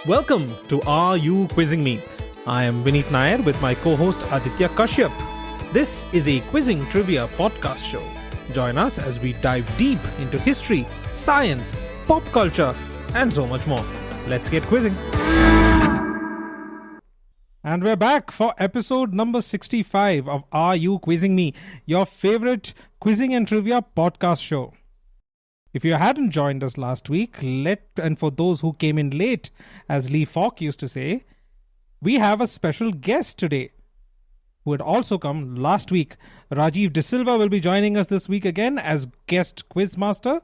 Welcome to Are You Quizzing Me? I am Vineet Nair with my co-host Aditya Kashyap. This is a quizzing trivia podcast show. Join us as we dive deep into history, science, pop culture, and so much more. Let's get quizzing. And we're back for episode number 65 of Are You Quizzing Me? Your favorite quizzing and trivia podcast show. If you hadn't joined us last week, and for those who came in late, as Lee Falk used to say, we have a special guest today who had also come last week. Rajiv De Silva will be joining us this week again as guest quizmaster.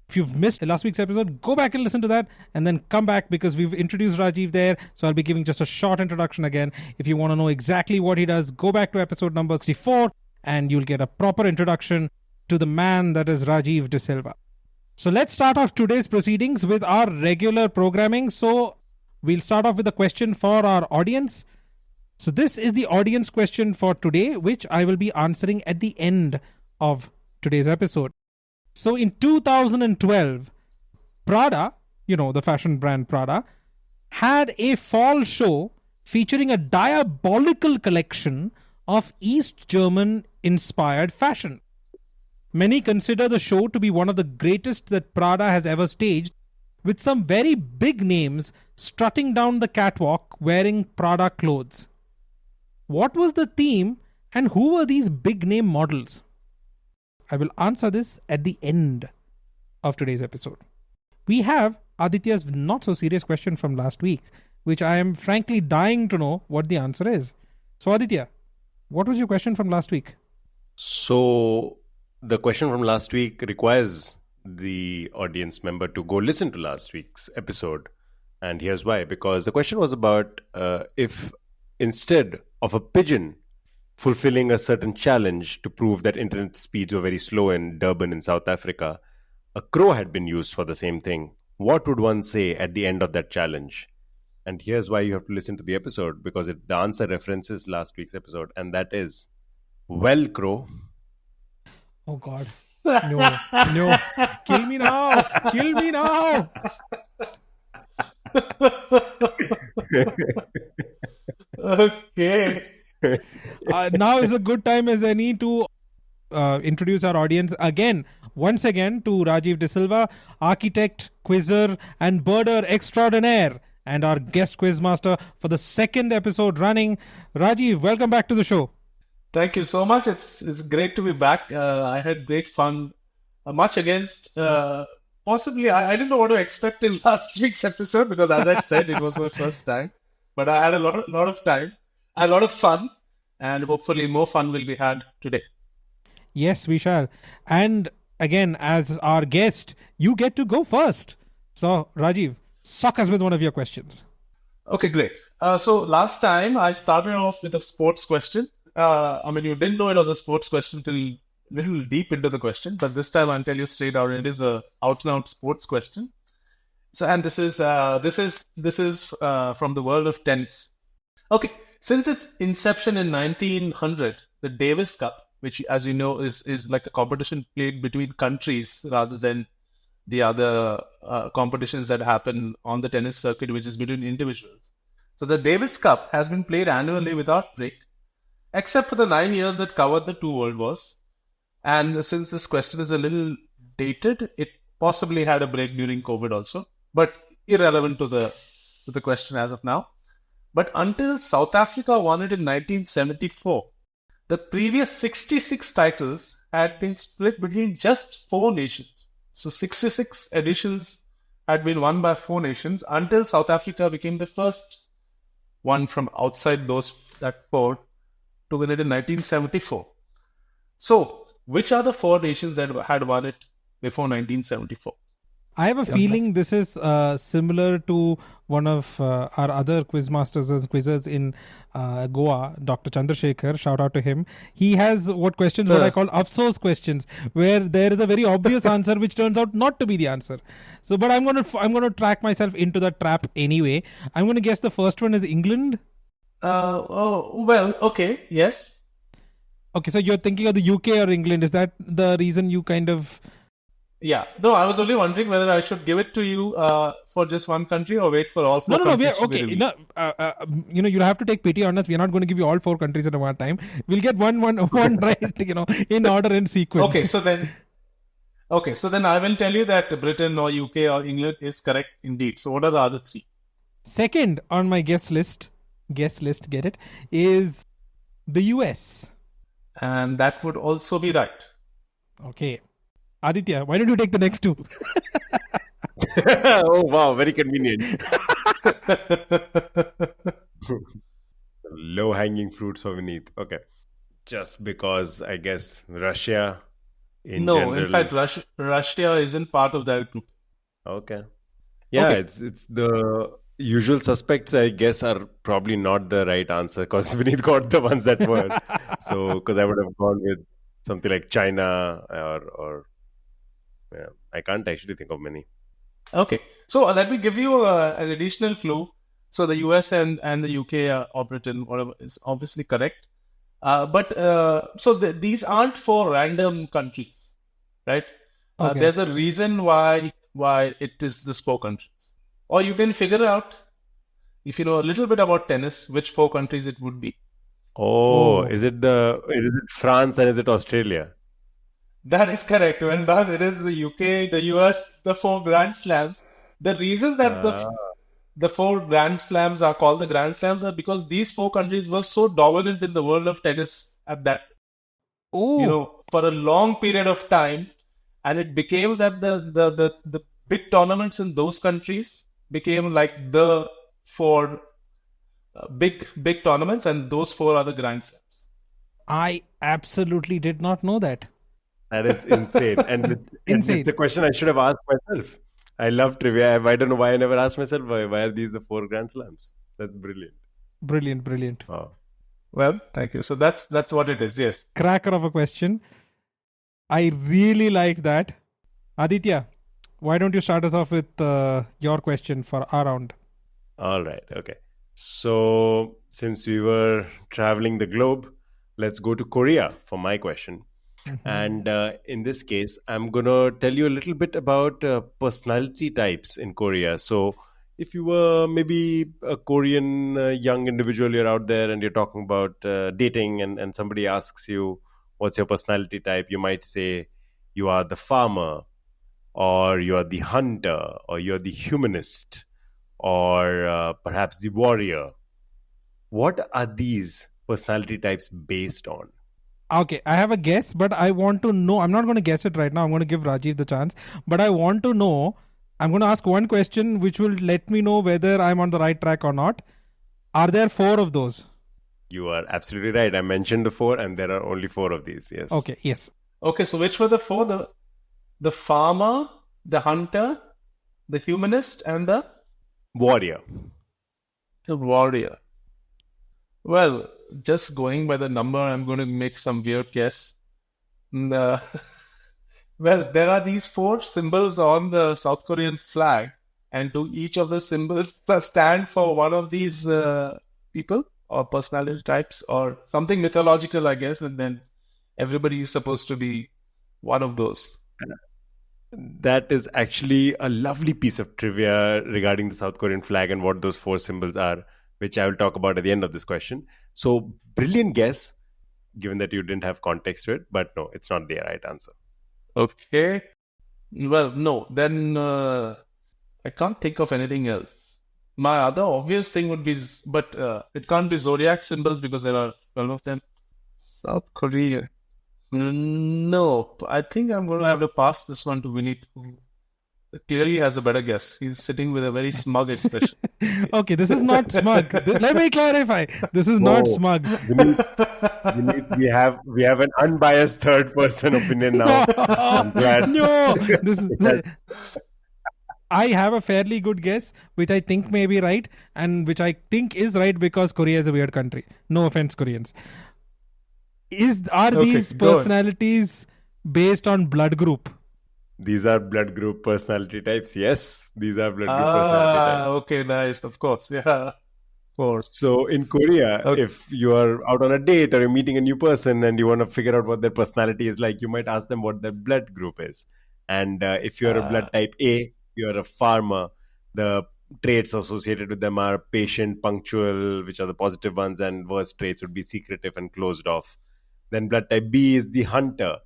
If you've missed last week's episode, go back and listen to that and then come back because we've introduced Rajiv there. So I'll be giving just a short introduction again. If you want to know exactly what he does, go back to episode number 64 and you'll get a proper introduction to the man that is Rajiv De Silva. So let's start off today's proceedings with our regular programming. So we'll start off with a question for our audience. So this is the audience question for today, which I will be answering at the end of today's episode. So in 2012, Prada, the fashion brand Prada, had a fall show featuring a diabolical collection of East German inspired fashion. Many consider the show to be one of the greatest that Prada has ever staged, with some very big names strutting down the catwalk wearing Prada clothes. What was the theme and who were these big name models? I will answer this at the end of today's episode. We have Aditya's not so serious question from last week, which I am frankly dying to know what the answer is. So Aditya, what was your question from last week? So the question from last week requires the audience member to go listen to last week's episode. And here's why. Because the question was about if instead of a pigeon fulfilling a certain challenge to prove that internet speeds were very slow in Durban in South Africa, a crow had been used for the same thing. What would one say at the end of that challenge? And here's why you have to listen to the episode, because the answer references last week's episode, and that is, well, crow. Oh God. No. Kill me now. Okay. Now is a good time as any to introduce our audience once again to Rajiv De Silva, architect, quizzer and birder extraordinaire and our guest quizmaster for the second episode running. Rajiv, welcome back to the show. Thank you so much. It's great to be back. I had great fun. Much against possibly I didn't know what to expect in last week's episode because, as I said, it was my first time. But I had a lot of time, a lot of fun, and hopefully more fun will be had today. Yes, we shall. And again, as our guest, you get to go first. So, Rajiv, suck us with one of your questions. Okay, great. So last time I started off with a sports question. You didn't know it was a sports question till little deep into the question, but this time I'll tell you straight out, it is a out-and-out sports question. So, and this is from the world of tennis. Okay, since its inception in 1900, the Davis Cup, which, as you know, is like a competition played between countries rather than the other competitions that happen on the tennis circuit, which is between individuals. So the Davis Cup has been played annually without break, except for the 9 years that covered the two world wars. And since this question is a little dated, it possibly had a break during COVID also, but irrelevant to the question as of now. But until South Africa won it in 1974, the previous 66 titles had been split between just 4 nations. So 66 editions had been won by 4 nations until South Africa became the first one from outside that 4 to win it in 1974. So, which are the 4 nations that had won it before 1974? I have a feeling this is similar to one of our other quizmasters and quizzers in Goa, Dr. Chandrasekhar. Shout out to him. He has what I call afsos questions, where there is a very obvious answer which turns out not to be the answer. So, but I'm going to track myself into that trap anyway. I'm going to guess the first one is England. Okay, yes. Okay, so you're thinking of the UK or England. Is that the reason you kind of Yeah. No, I was only wondering whether I should give it to you for just one country or wait for all four No. We are countries to be okay. revealed. You'll have to take pity on us. We're not going to give you all 4 countries at one time. We'll get one right. In order and sequence. Okay, so then I will tell you that Britain or UK or England is correct indeed. So what are the other three? Second on my guess list, get it, is the US. And that would also be right. Okay. Aditya, why don't you take the next two? Oh, wow. Very convenient. Low-hanging fruits for Vineet. Okay. Just because, I guess, Russia in No, general. in fact, Russia isn't part of that group. Okay. Yeah, Okay. it's the usual suspects, I guess, are probably not the right answer because Vineet got the ones that were. So, because I would have gone with something like China or yeah, I can't actually think of many. Okay, so let me give you an additional clue. So the US and the UK or Britain, whatever, is obviously correct. These aren't four random countries, right? Okay. There's a reason why it is these four countries. Or you can figure out, if you know a little bit about tennis, which four countries it would be. Oh, is it France and is it Australia? That is correct. Well done. It is the UK, the US, the four Grand Slams. The reason that the four Grand Slams are called the Grand Slams are because these four countries were so dominant in the world of tennis at that, for a long period of time, and it became that the big tournaments in those countries became like the four big tournaments, and those four are the Grand Slams. I absolutely did not know that. That is insane. And it's a question I should have asked myself. I love trivia. I don't know why I never asked myself why are these the four Grand Slams. That's brilliant. Brilliant. Wow. Well, thank you. So that's what it is. Yes. Cracker of a question. I really like that. Aditya, why don't you start us off with your question for our round? All right. Okay. So since we were traveling the globe, let's go to Korea for my question. Mm-hmm. And in this case, I'm going to tell you a little bit about personality types in Korea. So if you were maybe a Korean young individual, you're out there and you're talking about dating and somebody asks you, what's your personality type? You might say you are the farmer, or you are the hunter, or you're the humanist, or perhaps the warrior. What are these personality types based on? Okay, I have a guess, but I want to know. I'm not going to guess it right now. I'm going to give Rajiv the chance. But I want to know. I'm going to ask one question which will let me know whether I'm on the right track or not. Are there 4 of those? You are absolutely right. I mentioned the 4 and there are only 4 of these. Yes. Okay, yes. Okay, so which were the 4? The farmer, the hunter, the humanist, and the warrior. The warrior. Well, just going by the number, I'm going to make some weird guess. Well, there are these 4 symbols on the South Korean flag, and do each of the symbols stand for one of these people or personality types or something mythological, I guess, and then everybody is supposed to be one of those. That is actually a lovely piece of trivia regarding the South Korean flag and what those 4 symbols are, which I will talk about at the end of this question. So, brilliant guess, given that you didn't have context to it, but no, it's not the right answer. Okay. Well, no, then I can't think of anything else. My other obvious thing would be, but it can't be zodiac symbols because there are 12 of them. South Korea. No, I think I'm going to have to pass this one to Vineet, who clearly has a better guess. He's sitting with a very smug expression. Okay, this is not smug. Let me clarify. This is not smug. Vineet, we have an unbiased third person opinion now. I'm glad. No, I have a fairly good guess, which I think may be right, and which I think is right because Korea is a weird country. No offense, Koreans. Are these personalities based on blood group? These are blood group personality types. Yes, these are blood group personality types. Okay, nice. Of course. Yeah. Of course. So in Korea, if you are out on a date or you're meeting a new person and you want to figure out what their personality is like, you might ask them what their blood group is. And if you're a blood type A, you're a farmer. The traits associated with them are patient, punctual, which are the positive ones, and worst traits would be secretive and closed off. Then blood type B is the hunter.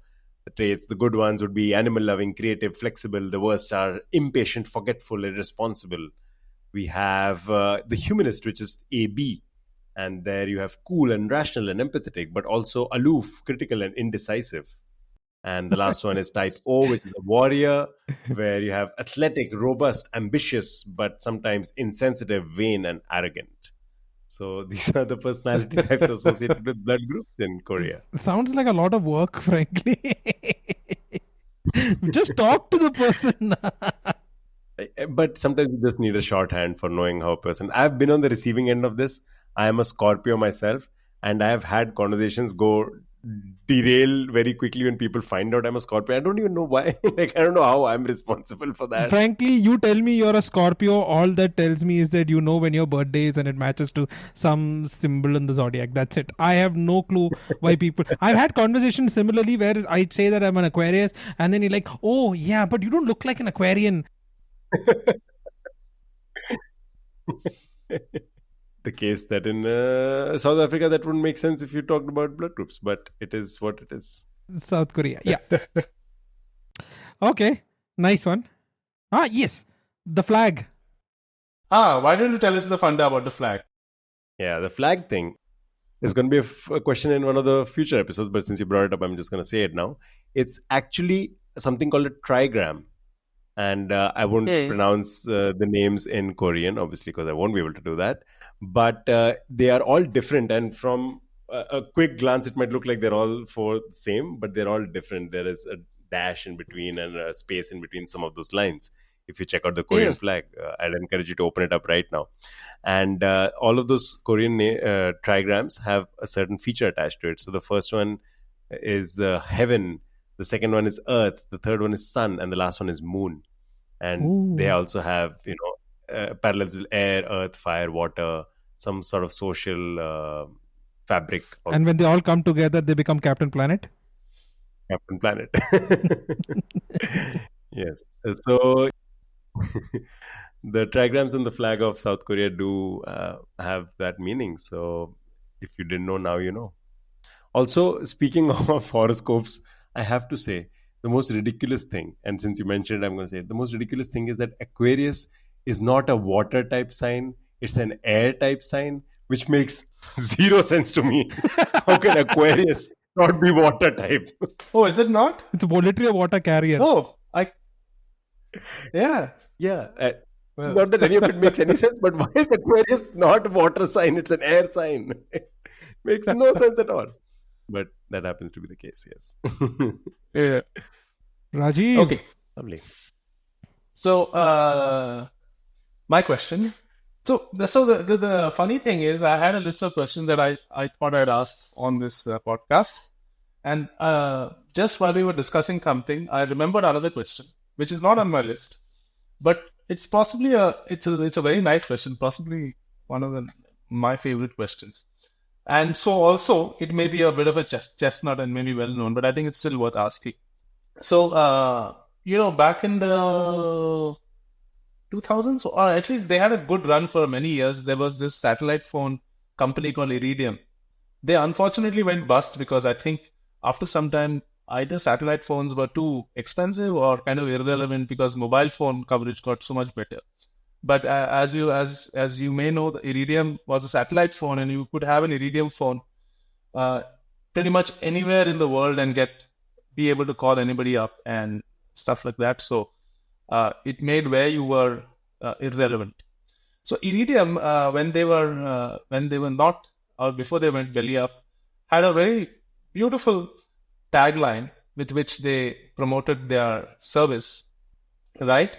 The traits, the good ones would be animal loving, creative, flexible. The worst are impatient, forgetful, irresponsible. We have the humanist, which is AB. And there you have cool and rational and empathetic, but also aloof, critical, and indecisive. And the last one is type O, which is a warrior, where you have athletic, robust, ambitious, but sometimes insensitive, vain, and arrogant. So these are the personality types associated with blood groups in Korea. Sounds like a lot of work, frankly. Just talk to the person. But sometimes you just need a shorthand for knowing how a person. I've been on the receiving end of this. I am a Scorpio myself, and I have had conversations go derail very quickly when people find out I'm a Scorpio. I don't even know why. I don't know how I'm responsible for that. Frankly, you tell me you're a Scorpio, all that tells me is that you know when your birthday is and it matches to some symbol in the zodiac. That's it. I have no clue why people... I've had conversations similarly where I say that I'm an Aquarius, and then you're like, oh yeah, but you don't look like an Aquarian. The case that in South Africa that wouldn't make sense if you talked about blood groups, but it is what it is. South Korea, yeah. Okay, nice one. Yes, the flag. Why don't you tell us the funda about the flag? Yeah, the flag thing is going to be a question in one of the future episodes, but since you brought it up, I'm just going to say it now. It's actually something called a trigram. And I won't pronounce the names in Korean, obviously, because I won't be able to do that. But they are all different. And from a quick glance, it might look like they're all the same, but they're all different. There is a dash in between and a space in between some of those lines. If you check out the Korean flag, I'd encourage you to open it up right now. And all of those Korean trigrams have a certain feature attached to it. So the first one is heaven. The second one is earth. The third one is sun. And the last one is moon. And they also have, parallels to air, earth, fire, water, some sort of social fabric. And when they all come together, they become Captain Planet? Captain Planet. Yes. So the trigrams on the flag of South Korea do have that meaning. So if you didn't know, now you know. Also, speaking of horoscopes, I have to say the most ridiculous thing, and since you mentioned it, I'm going to say it, the most ridiculous thing is that Aquarius is not a water type sign, it's an air type sign, which makes zero sense to me. How can Aquarius not be water type? Oh, is it not? It's literally a water carrier. Yeah. Not that any of it makes any sense, but why is Aquarius not a water sign? It's an air sign. Makes no sense at all. But that happens to be the case, yes. Yeah. Rajiv. Okay. Lovely. So, my question. So the funny thing is, I had a list of questions that I thought I'd ask on this podcast. And just while we were discussing something, I remembered another question, which is not on my list. But it's possibly it's a very nice question, possibly one of my favorite questions. And so also, it may be a bit of a chestnut and maybe well known, but I think it's still worth asking. So, back in the 2000s, or at least they had a good run for many years, there was this satellite phone company called Iridium. They unfortunately went bust because I think after some time, either satellite phones were too expensive or kind of irrelevant because mobile phone coverage got so much better. But as you may know, the Iridium was a satellite phone, and you could have an Iridium phone pretty much anywhere in the world and be able to call anybody up and stuff like that. So it made where you were irrelevant. So Iridium, when they were not, or before they went belly up, had a very beautiful tagline with which they promoted their service, right?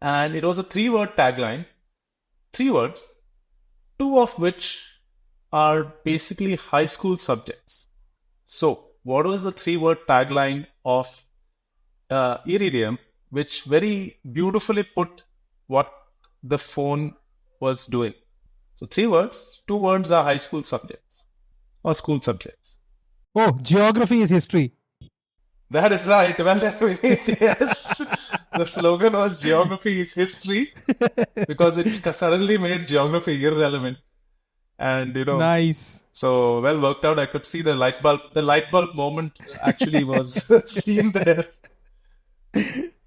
And it was a 3-word tagline, 3 words, 2 of which are basically high school subjects. So, what was the 3-word tagline of Iridium, which very beautifully put what the phone was doing? So, 3 words, 2 words are high school subjects or school subjects. Oh, geography is history. That is right. Well, yes. The slogan was "Geography is history" because it suddenly made geography irrelevant. And Nice. so well worked out. I could see the light bulb. The light bulb moment actually was seen there.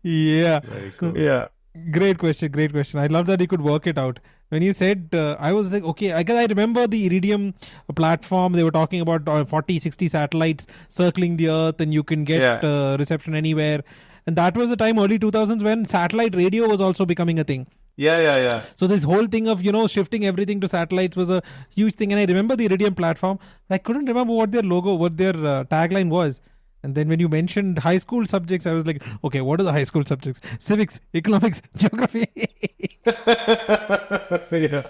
Yeah. Very cool. Yeah. Great question. Great question. I love that you could work it out. When you said, I was like, okay, I guess I remember the Iridium platform. They were talking about 40, 60 satellites circling the Earth, and you can get Yeah. reception anywhere. And that was the time, early 2000s, when satellite radio was also becoming a thing. Yeah. So this whole thing of, shifting everything to satellites was a huge thing. And I remember the Iridium platform. I couldn't remember what their logo, what their tagline was. And then when you mentioned high school subjects, I was like, okay, what are the high school subjects? Civics, economics, geography. Yeah.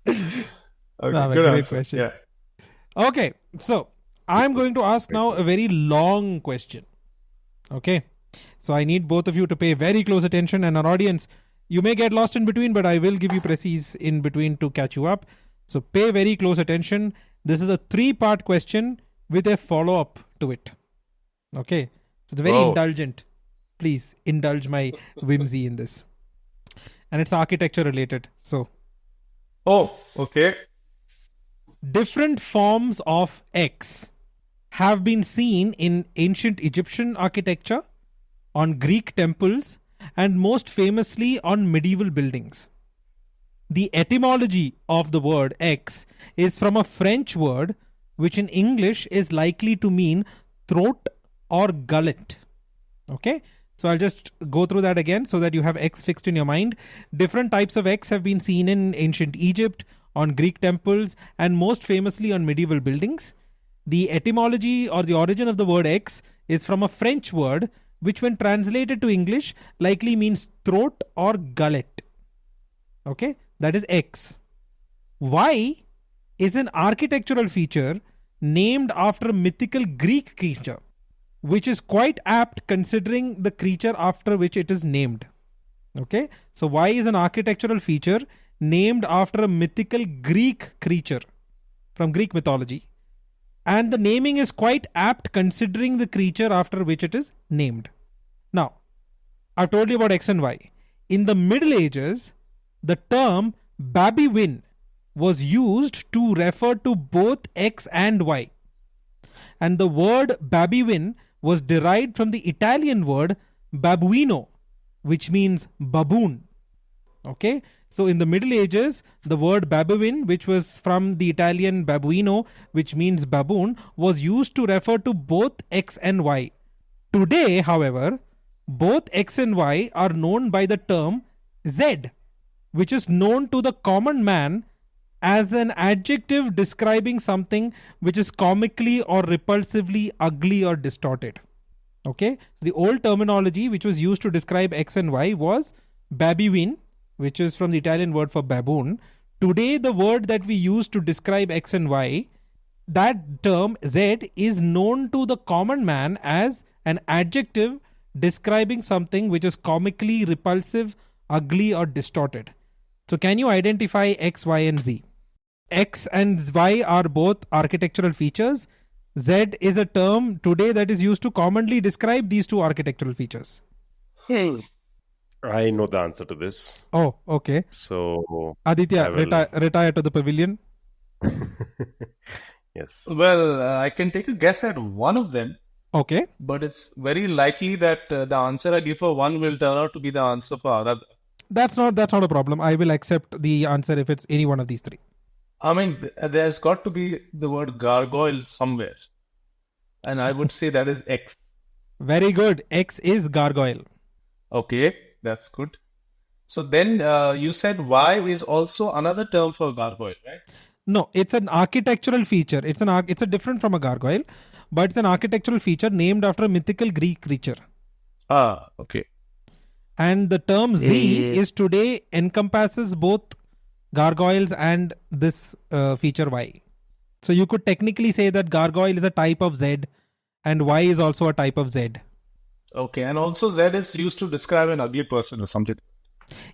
Okay, good great answer. question. Yeah. Okay, so I'm going to ask now a very long question. Okay, so I need both of you to pay very close attention, and our audience, you may get lost in between, but I will give you precis in between to catch you up. So pay very close attention. This is a 3-part question with a follow-up to it. Okay, so it's very Whoa. indulgent. Please indulge my whimsy in this. And it's architecture related. So, Oh, okay. different forms of X have been seen in ancient Egyptian architecture, on Greek temples, and most famously on medieval buildings. The etymology of the word X is from a French word which in English is likely to mean throat or gullet. Okay, so I'll just go through that again so that you have X fixed in your mind. Different types of X have been seen in ancient Egypt, on Greek temples, and most famously on medieval buildings. The etymology or the origin of the word X is from a French word which, when translated to English, likely means throat or gullet. Okay, that is X. Y is an architectural feature named after a mythical Greek creature, which is quite apt considering the creature after which it is named. Okay, so Y is an architectural feature named after a mythical Greek creature from Greek mythology, and the naming is quite apt considering the creature after which it is named. Now, I've told you about X and Y. In the Middle Ages, the term Babywin was used to refer to both X and Y. And the word Babywin was derived from the Italian word babuino, which means baboon. Okay, so in the Middle Ages, the word babuin, which was from the Italian babuino, which means baboon, was used to refer to both X and Y. Today, however, both X and Y are known by the term Z, which is known to the common man as an adjective describing something which is comically or repulsively ugly or distorted. Okay, the old terminology which was used to describe X and Y was babuin, which is from the Italian word for baboon. Today, the word that we use to describe X and Y, that term Z, is known to the common man as an adjective describing something which is comically repulsive, ugly, or distorted. So can you identify X, Y, and Z? X and Y are both architectural features. Z is a term today that is used to commonly describe these two architectural features. I know the answer to this. Oh, okay. So, Aditya, I will- retire to the pavilion. yes. Well, I can take a guess at one of them, Okay. but it's very likely that the answer I give for one will turn out to be the answer for another. That's not a problem. I will accept the answer if it's any one of these three. I mean, there's got to be the word gargoyle somewhere. And I would say that is X. Very good. X is gargoyle. Okay, that's good. So then you said Y is also another term for gargoyle, right? No, it's an architectural feature. It's a different from a gargoyle, but it's an architectural feature named after a mythical Greek creature. Ah, okay. And the term Z is today encompasses both gargoyles and this feature Y. So you could technically say that gargoyle is a type of Z and Y is also a type of Z. Okay, and also Z is used to describe an ugly person or something.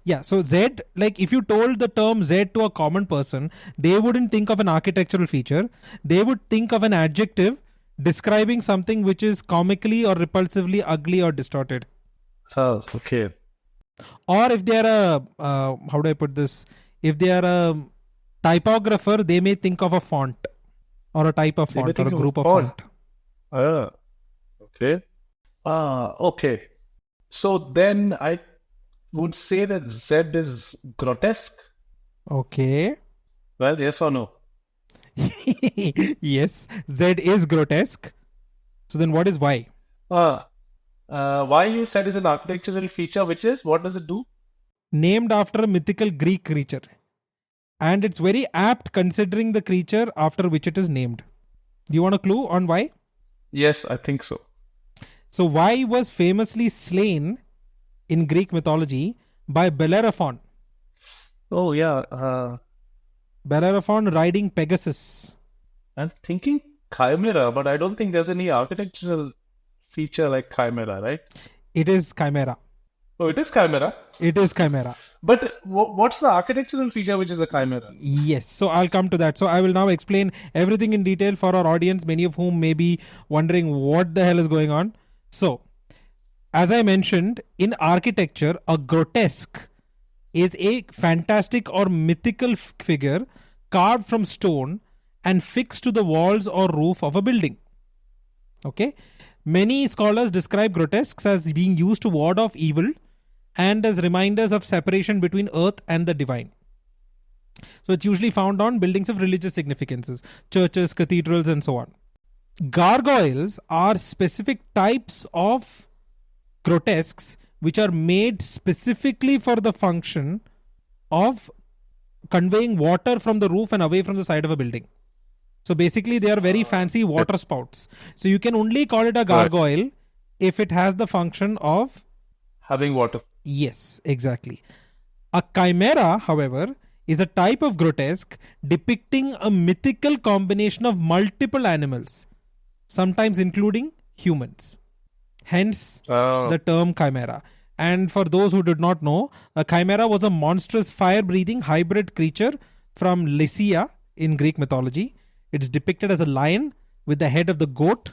Yeah, so Z, like if you told the term Z to a common person, they wouldn't think of an architectural feature. They would think of an adjective describing something which is comically or repulsively ugly or distorted. Oh, okay. Or if they are how do I put this? If they are a typographer, they may think of a font or a type of They may font or a think of a group of font. font. Okay. Okay. So then I would say that Z is grotesque. Okay. Well, yes or no? Yes, Z is grotesque. So then what is Y? Why you said is an architectural feature, which is, what does it do? Named after a mythical Greek creature. And it's very apt considering the creature after which it is named. Do you want a clue on why? Yes, I think so. So Y was famously slain in Greek mythology by Bellerophon. Oh, yeah. Bellerophon riding Pegasus. I'm thinking chimera, but I don't think there's any architectural feature like chimera, right? It is chimera. Oh, it is chimera. It is chimera. But what's the architectural feature which is a chimera? Yes, so I'll come to that. So I will now explain everything in detail for our audience, many of whom may be wondering what the hell is going on. So, as I mentioned, in architecture, a grotesque is a fantastic or mythical figure carved from stone and fixed to the walls or roof of a building. Okay? Many scholars describe grotesques as being used to ward off evil and as reminders of separation between earth and the divine. So it's usually found on buildings of religious significances, churches, cathedrals, and so on. Gargoyles are specific types of grotesques which are made specifically for the function of conveying water from the roof and away from the side of a building. So basically, they are very fancy water spouts. So you can only call it a gargoyle if it has the function of having water. Yes, exactly. A chimera, however, is a type of grotesque depicting a mythical combination of multiple animals, sometimes including humans. Hence, the term chimera. And for those who did not know, a chimera was a monstrous fire-breathing hybrid creature from Lycia in Greek mythology. It's depicted as a lion with the head of the goat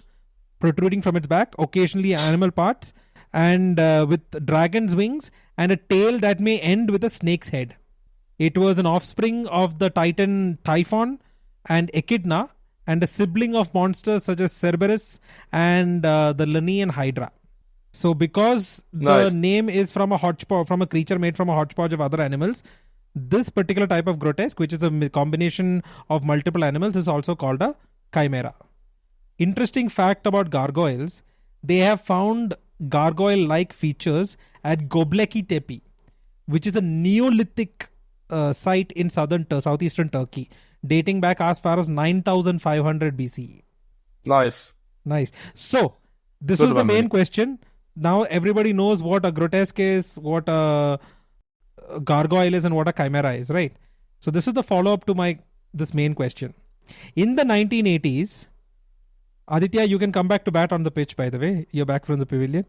protruding from its back, occasionally animal parts, and with dragon's wings and a tail that may end with a snake's head. It was an offspring of the titan Typhon and Echidna, and a sibling of monsters such as Cerberus and the Lernaean Hydra. So because the name is from a creature made from a hodgepodge of other animals, this particular type of grotesque, which is a combination of multiple animals, is also called a chimera. Interesting fact about gargoyles, they have found gargoyle-like features at Göbekli Tepe, which is a Neolithic site in southeastern Turkey, dating back as far as 9500 BCE. Nice. So, this was the main question. Now everybody knows what a grotesque is, what a gargoyle is, and what a chimera is, right? So this is the follow-up to this main question. In the 1980s, Aditya, you can come back to bat on the pitch, by the way. You're back from the pavilion.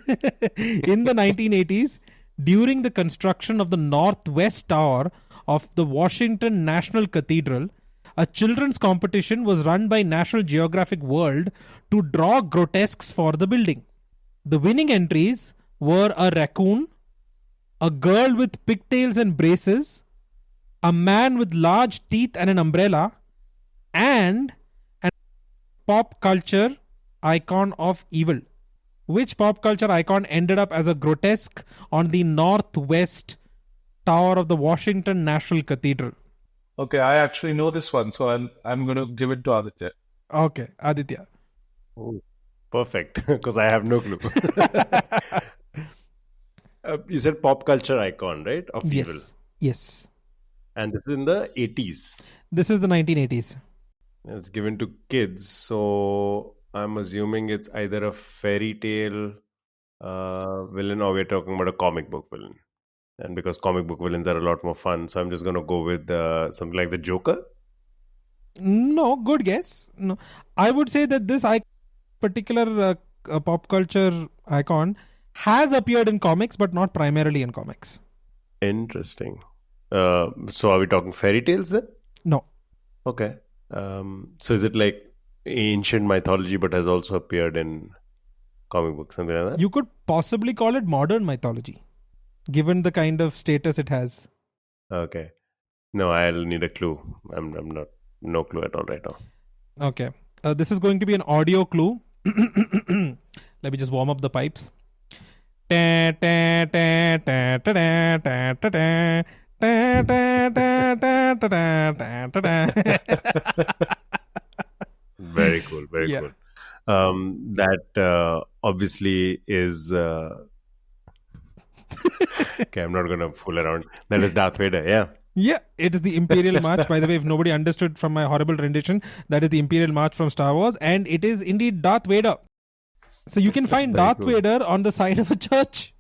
In the 1980s, during the construction of the northwest tower of the Washington National Cathedral, a children's competition was run by National Geographic World to draw grotesques for the building. The winning entries were a raccoon, a girl with pigtails and braces, a man with large teeth and an umbrella, and a pop culture icon of evil. Which pop culture icon ended up as a grotesque on the northwest tower of the Washington National Cathedral? Okay, I actually know this one, so I'm going to give it to Aditya. Okay, Aditya. Oh, perfect, because I have no clue. You said pop culture icon, right? Of evil. Yes. And this is in the 80s. This is the 1980s. It's given to kids, so I'm assuming it's either a fairy tale villain or we're talking about a comic book villain. And because comic book villains are a lot more fun, so I'm just going to go with something like the Joker. No, good guess. No, I would say that this particular pop culture icon has appeared in comics, but not primarily in comics. Interesting. So are we talking fairy tales then? No. Okay. So is it like ancient mythology, but has also appeared in comic books, something like that? You could possibly call it modern mythology, given the kind of status it has. Okay. No, I'll need a clue. I'm not, no clue at all right now. Okay. This is going to be an audio clue. Let me just warm up the pipes. Very cool. Very Yeah. cool. That obviously is. Okay, I'm not going to fool around. That is Darth Vader. Yeah. Yeah, it is the Imperial March. By the way, if nobody understood from my horrible rendition, that is the Imperial March from Star Wars, and it is indeed Darth Vader. So you can find Very Darth cool. Vader on the side of a church.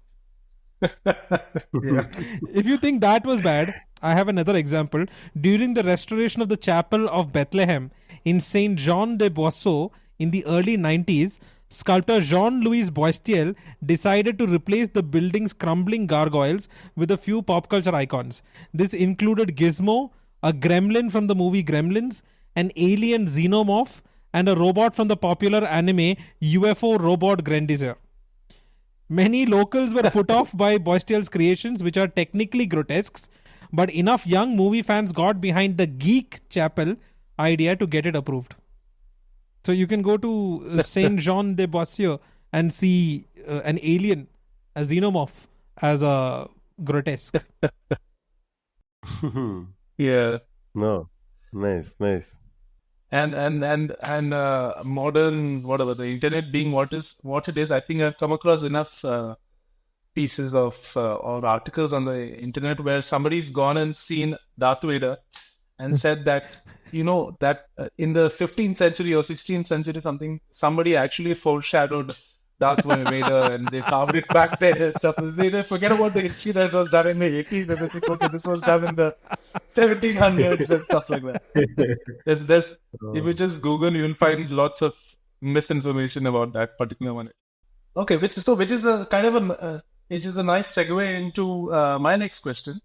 Yeah. If you think that was bad, I have another example. During the restoration of the Chapel of Bethlehem in Saint Jean de Boisseau in the early 90s, sculptor Jean-Louis Boistiel decided to replace the building's crumbling gargoyles with a few pop culture icons. This included Gizmo, a gremlin from the movie Gremlins, an alien xenomorph, and a robot from the popular anime UFO Robot Grendizer. Many locals were put off by Boistiel's creations, which are technically grotesques, but enough young movie fans got behind the Geek Chapel idea to get it approved. So you can go to Saint Jean de Boissieu and see an alien, a xenomorph, as a grotesque. Yeah. No. Nice. And modern, whatever, the internet being what it is, I think I've come across enough pieces of or articles on the internet where somebody's gone and seen Darth Vader and said that that in the 15th century or 16th century something, somebody actually foreshadowed Darth Vader and they carved it back there and stuff. They forget about the history that was done in the 80s and they think, okay, this was done in the 1700s and stuff like that. There's if you just Google, you'll find lots of misinformation about that particular one. Okay, which is a kind of which is a nice segue into my next question,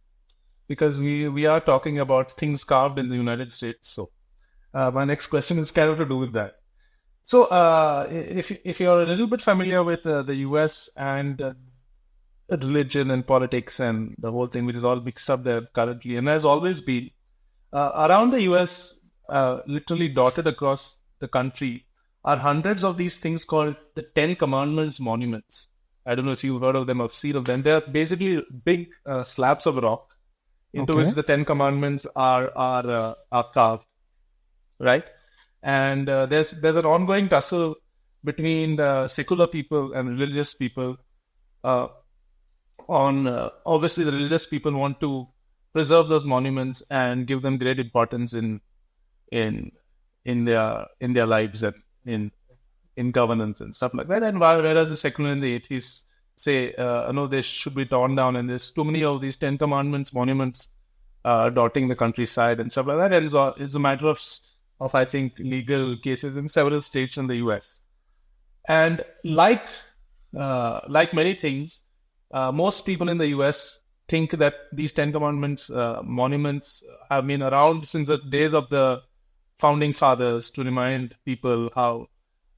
because we are talking about things carved in the United States. So my next question is kind of to do with that. So if you're a little bit familiar with the US and religion and politics and the whole thing, which is all mixed up there currently, and has always been around the US, literally dotted across the country, are hundreds of these things called the Ten Commandments monuments. I don't know if you've heard of them or seen of them. They're basically big slabs of rock into which the Ten Commandments are carved, right? And there's an ongoing tussle between secular people and religious people. Obviously, the religious people want to preserve those monuments and give them great importance in their lives and in governance and stuff like that. And whereas the secular and the atheists say, no, they should be torn down, and there's too many of these Ten Commandments monuments dotting the countryside and stuff like that. And it's a matter of I think legal cases in several states in the US. And like many things, most people in the US think that these Ten Commandments monuments have been around since the days of the founding fathers to remind people how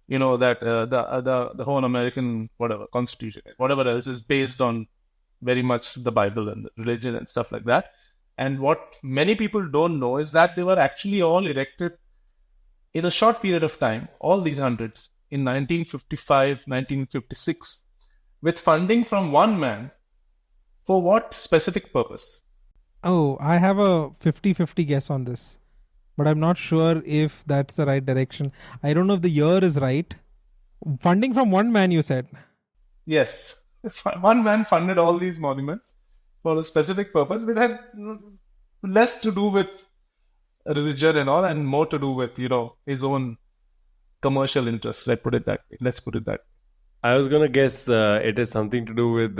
that the whole American Constitution, whatever else, is based on very much the Bible and the religion and stuff like that. And what many people don't know is that they were actually all erected in a short period of time, all these hundreds, in 1955, 1956, with funding from one man. For what specific purpose? Oh, I have a 50-50 guess on this, but I'm not sure if that's the right direction. I don't know if the year is right. Funding from one man, you said? Yes. One man funded all these monuments for a specific purpose, which had less to do with religion and all, and more to do with, his own commercial interests. Let's put it that way. I was going to guess it is something to do with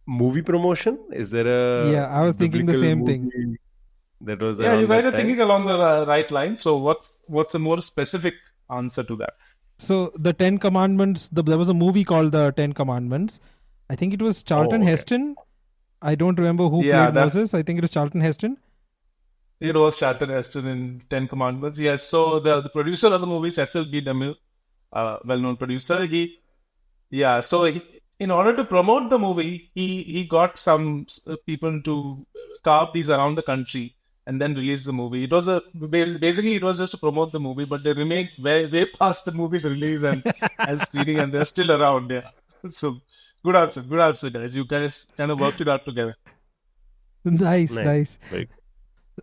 movie promotion. Is there a... Yeah, I was thinking the same thing. That was you guys are thinking along the right line. So what's a more specific answer to that? So the Ten Commandments, there was a movie called The 10 Commandments. I think it was Charlton Heston. I don't remember who played Moses. I think it was Charlton Heston. It was Charlton Heston in Ten Commandments. Yes. So the producer of the movie, Cecil B. DeMille, well-known producer, in order to promote the movie, he got some people to carve these around the country and then release the movie. It was basically it was just to promote the movie, but they remained way past the movie's release and screening, and they're still around. Yeah. So good answer, guys. You guys kind of worked it out together. Nice. Very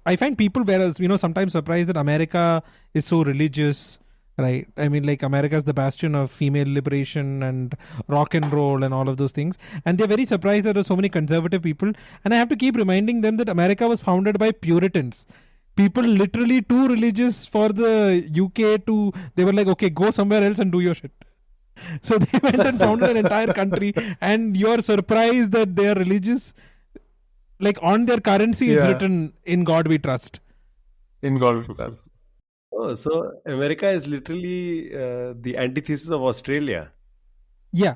I find people were, sometimes surprised that America is so religious, right? I mean, like, America is the bastion of female liberation and rock and roll and all of those things. And they're very surprised that there are so many conservative people. And I have to keep reminding them that America was founded by Puritans. People literally too religious for the UK they were like, okay, go somewhere else and do your shit. So they went and founded an entire country, and you're surprised that they are religious. Like, on their currency, it's written, "In God we trust." In God we trust. Oh, so America is literally the antithesis of Australia. Yeah.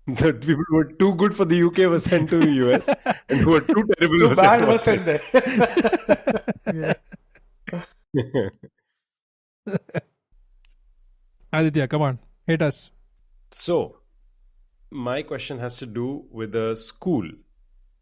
The people who were too good for the UK were sent to the US, and who were too terrible were sent to there. Aditya, come on, hit us. So, my question has to do with a school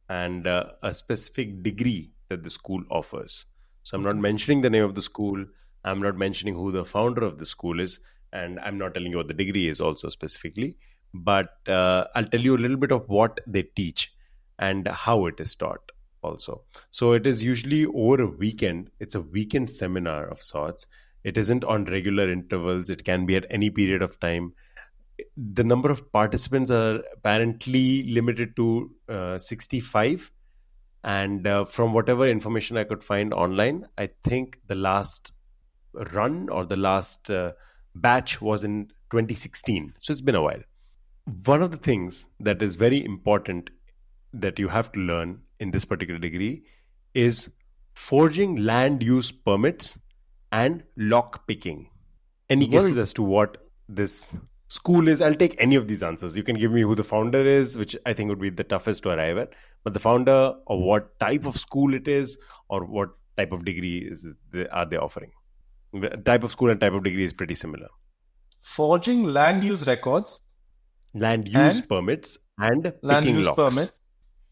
and a specific degree that the school offers. So I'm not mentioning the name of the school. I'm not mentioning who the founder of the school is. And I'm not telling you what the degree is also specifically. But I'll tell you a little bit of what they teach and how it is taught also. So it is usually over a weekend. It's a weekend seminar of sorts. It isn't on regular intervals. It can be at any period of time. The number of participants are apparently limited to 65, and from whatever information I could find online, I think the last run or the last batch was in 2016, so it's been a while. One of the things that is very important that you have to learn in this particular degree is forging land use permits and lock picking. Any guesses as to what this school is? I'll take any of these answers. You can give me who the founder is, which I think would be the toughest to arrive at, but the founder, or what type of school it is, or what type of degree are they offering. The type of school and type of degree is pretty similar. Forging land use records, land use permits, and land picking use locks. Permits.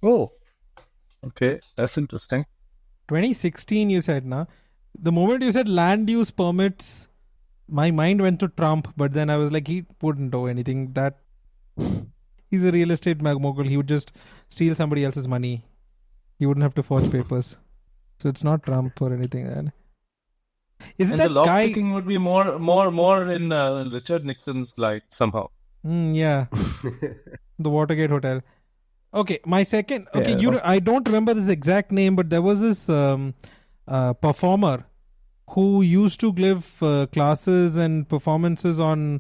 Oh, okay, that's interesting. 2016 you said, na? The moment you said land use permits, my mind went to Trump, but then I was like, he wouldn't do anything. That he's a real estate mogul. He would just steal somebody else's money. He wouldn't have to forge papers. So it's not Trump or anything. Is and that the lock guy... picking would be more in Richard Nixon's light somehow. Yeah. The Watergate Hotel. Okay, my second... Okay, I don't remember this exact name, but there was this performer who used to give classes and performances on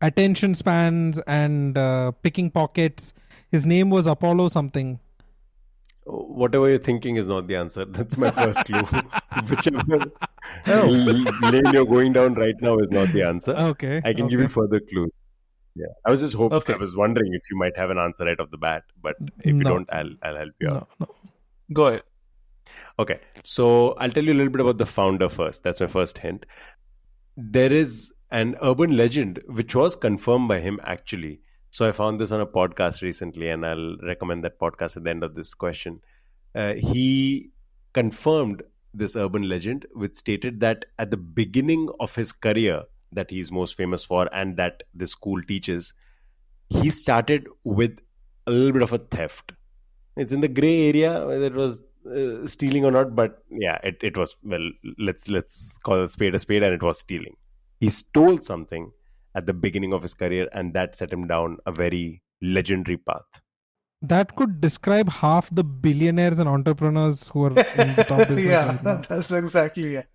attention spans and picking pockets. His name was Apollo something. Whatever you're thinking is not the answer. That's my first clue. Whichever lane you're going down right now is not the answer. Okay. I can give you further clues. Yeah, I was just hoping. Okay. I was wondering if you might have an answer right off the bat, but if you don't, I'll help you out. No. Go ahead. Okay, so I'll tell you a little bit about the founder first. That's my first hint. There is an urban legend which was confirmed by him actually. So I found this on a podcast recently, and I'll recommend that podcast at the end of this question. He confirmed this urban legend, which stated that at the beginning of his career that he's most famous for and that the school teaches, he started with a little bit of a theft. It's in the gray area whether it was stealing or not, but yeah, it was, well, let's call a spade, and it was stealing. He stole something at the beginning of his career, and that set him down a very legendary path. That could describe half the billionaires and entrepreneurs who are in the top business. Yeah, right now. That's exactly it.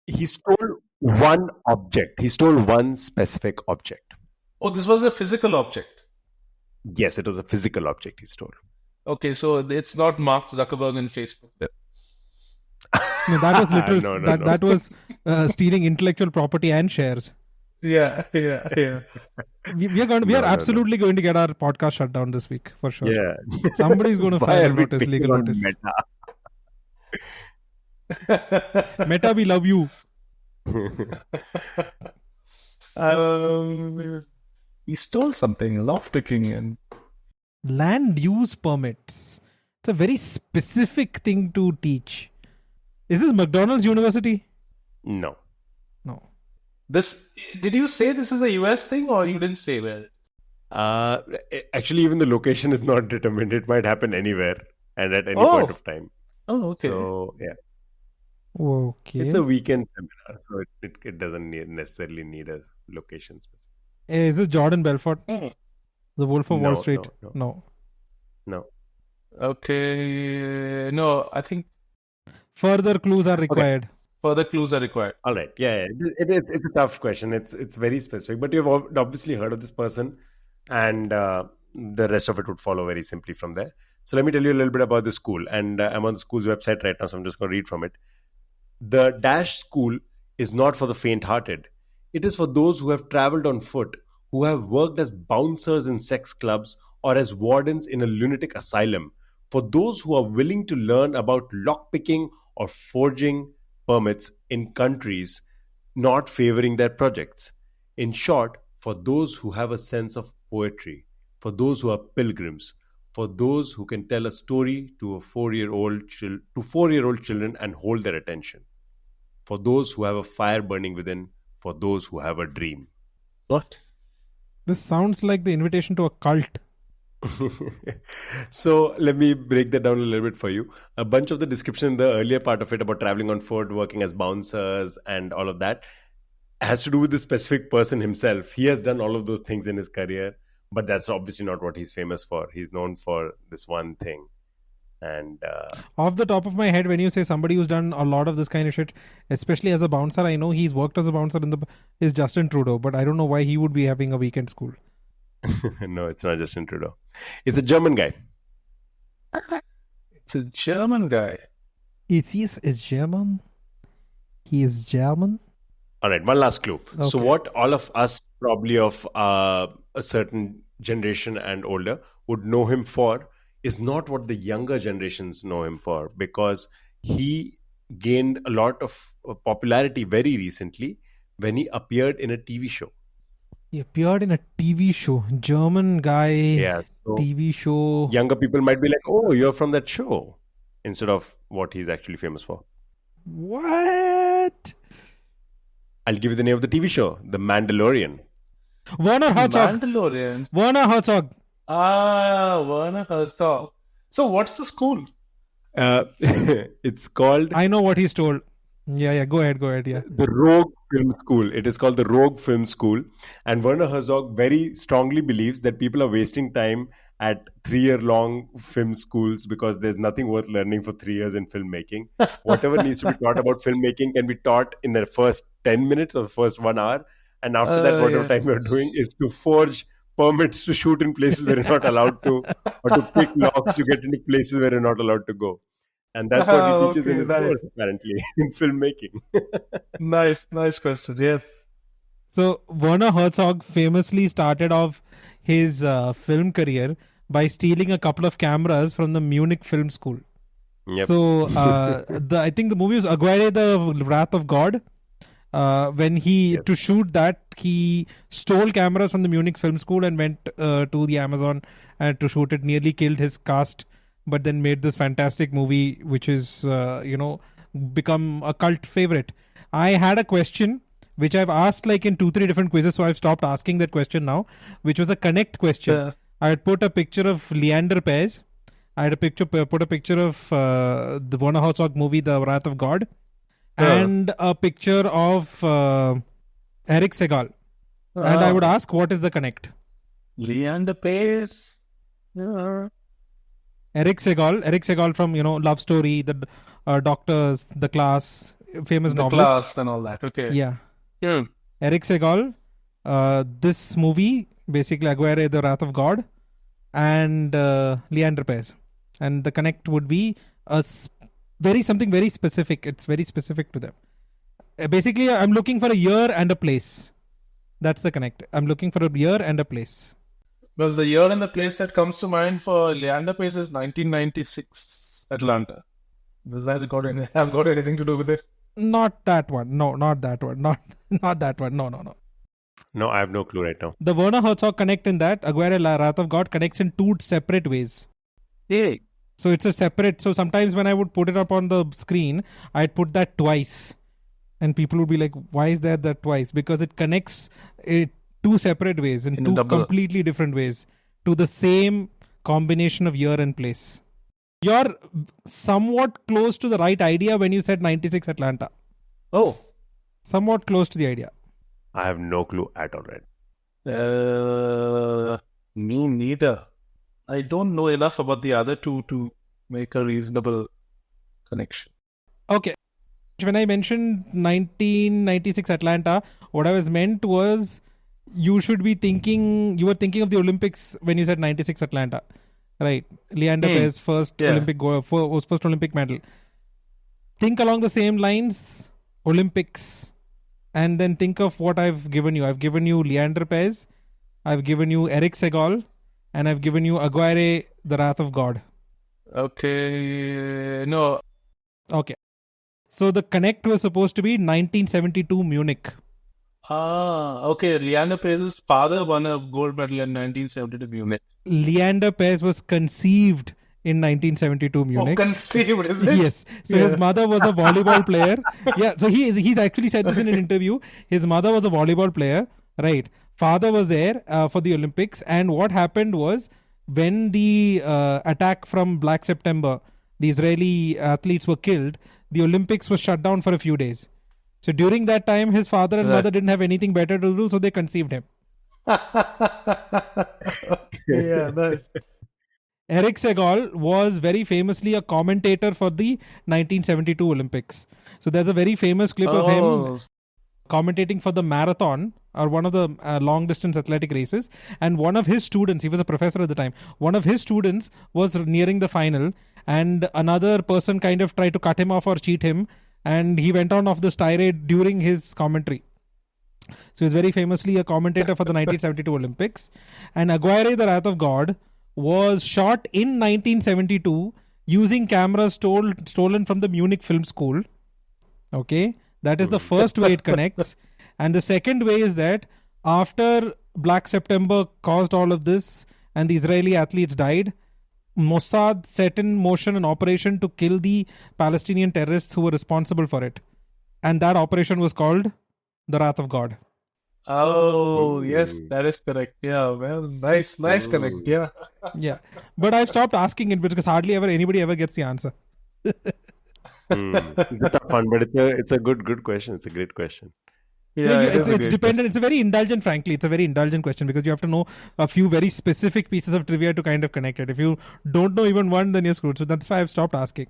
He stole one object. He stole one specific object. Oh, this was a physical object? Yes, it was a physical object he stole. Okay, so it's not Mark Zuckerberg and Facebook then. No, that was literal. That was stealing intellectual property and shares. Yeah. We are absolutely going to get our podcast shut down this week for sure. Yeah. Somebody's going to file a legal notice. Meta, we love you. He stole something, lockpicking, and Land use permits. It's a very specific thing to teach. Is this McDonald's University? No. No. this. Did you say this is a US thing, or you didn't say where? Actually, even the location is not determined. It might happen anywhere and at any Oh. point of time. Oh, okay. So, yeah. Okay. It's a weekend seminar, so it doesn't necessarily need a location specific. Is this Jordan Belfort? Mm. The Wolf of No, Wall Street? no. No. Okay. No, I think Further clues are required. further clues are required. All right. Yeah. It's a tough question. It's very specific, but you've obviously heard of this person, and the rest of it would follow very simply from there. So let me tell you a little bit about the school, and I'm on the school's website right now, so I'm just going to read from it. The Dash School is not for the faint-hearted. It is for those who have traveled on foot, who have worked as bouncers in sex clubs or as wardens in a lunatic asylum, for those who are willing to learn about lockpicking or forging permits in countries not favoring their projects. In short, for those who have a sense of poetry, for those who are pilgrims, for those who can tell a story to 4-year-old children and hold their attention, for those who have a fire burning within, for those who have a dream. What? This sounds like the invitation to a cult. So let me break that down a little bit for you. A bunch of the description in the earlier part of it about traveling on foot, working as bouncers, and all of that has to do with the specific person himself. He has done all of those things in his career, but that's obviously not what he's famous for. He's known for this one thing. And Off the top of my head, when you say somebody who's done a lot of this kind of shit, especially as a bouncer, I know he's worked as a bouncer is Justin Trudeau, but I don't know why he would be having a weekend school. no, it's not Justin Trudeau. It's a German guy. It's a German guy. Is German? He is German? All right, one last clue. Okay. So what all of us probably of a certain generation and older would know him for is not what the younger generations know him for, because he gained a lot of popularity very recently when he appeared in a TV show. He appeared in a TV show. German guy, Yeah, so TV show. younger people might be like, "Oh, you're from that show," instead of what he's actually famous for. What? I'll give you the name of the TV show, The Mandalorian. Werner Herzog. Mandalorian. Werner Herzog. Werner Herzog. So what's the school? It's called I know what he's told. Yeah. Go ahead. Yeah. the Rogue Film School. It is called the Rogue Film School. And Werner Herzog very strongly believes that people are wasting time at 3-year-long film schools because there's nothing worth learning for 3 years in filmmaking. Whatever needs to be taught about filmmaking can be taught in the first 10 minutes or the first 1 hour. And after that, whatever time you're doing is to forge permits to shoot in places where you're not allowed to, or to pick locks to get into places where you're not allowed to go. And that's what he teaches in his course, apparently, in filmmaking. Nice question. Yes. So Werner Herzog famously started off his film career by stealing a couple of cameras from the Munich Film School. Yep. So I think the movie was Aguirre, the Wrath of God. When he to shoot that, he stole cameras from the Munich Film School and went to the Amazon and to shoot it. Nearly killed his cast, but then made this fantastic movie, which is become a cult favorite. I had a question which I've asked like in 2-3 different quizzes, so I've stopped asking that question now, which was a connect question. I had put a picture of Leander Paes. I had put a picture of the Werner Herzog movie, The Wrath of God, and a picture of Eric Segal. And I would ask, what is the connect? Leander Paes. Eric Segal from Love Story, the Doctors, The Class, famous The novelist. Class and all that. Okay. Yeah. Eric Segal, this movie, basically Aguirre, The Wrath of God, and Leander Paes. And the connect would be something very specific. It's very specific to them. Basically, I'm looking for a year and a place. That's the connect. I'm looking for a year and a place. Well, the year and the place that comes to mind for Leander Paes is 1996 Atlanta. Does that have got anything to do with it? Not that one. No, not that one. Not that one. No, no, no. No, I have no clue right now. The Werner Herzog Connect in that, Aguirre Wrath of God, connects in two separate ways. Yeah. So it's a separate. So sometimes when I would put it up on the screen, I'd put that twice. And people would be like, why is there that twice? Because it connects it two separate ways, in two completely different ways, to the same combination of year and place. You're somewhat close to the right idea when you said 96 Atlanta. Oh. Somewhat close to the idea. I have no clue at all, right? Me neither. I don't know enough about the other two to make a reasonable connection. Okay. When I mentioned 1996 Atlanta, what I was meant was you were thinking of the Olympics when you said 96 Atlanta. Right. Leander Paes' first Olympic medal. Think along the same lines, Olympics, and then think of what I've given you. I've given you Leander Paes, I've given you Eric Segal, and I've given you Aguirre, the Wrath of God. Okay. No. Okay. So the connect was supposed to be 1972 Munich. Okay. Leander Paes' father won a gold medal in 1972 Munich. Leander Paes was conceived in 1972 Munich. Oh, conceived, is it? Yes. So his mother was a volleyball player. Yeah. So he's actually said this in an interview. His mother was a volleyball player. Right. Father was there for the Olympics. And what happened was when the attack from Black September, the Israeli athletes were killed, the Olympics was shut down for a few days. So during that time, his father and mother didn't have anything better to do, so they conceived him. Yeah, nice. Eric Segal was very famously a commentator for the 1972 Olympics. So there's a very famous clip of him commentating for the marathon or one of the long distance athletic races. And one of his students, he was a professor at the time, one of his students was nearing the final, and another person kind of tried to cut him off or cheat him. And he went on off this tirade during his commentary. So he's very famously a commentator for the 1972 Olympics. And Aguirre, the Wrath of God, was shot in 1972 using cameras stolen from the Munich Film School. Okay, that is the first way it connects. And the second way is that after Black September caused all of this and the Israeli athletes died, Mossad set in motion an operation to kill the Palestinian terrorists who were responsible for it. And that operation was called the Wrath of God. Oh, yes, that is correct. Yeah, well, nice connect. Yeah. Yeah. But I've stopped asking it because hardly ever anybody ever gets the answer. It's a tough one, but it's a good question. It's a great question. Yeah, it's dependent. Question. It's a very indulgent, frankly. It's a very indulgent question because you have to know a few very specific pieces of trivia to kind of connect it. If you don't know even one, then you're screwed. So that's why I've stopped asking.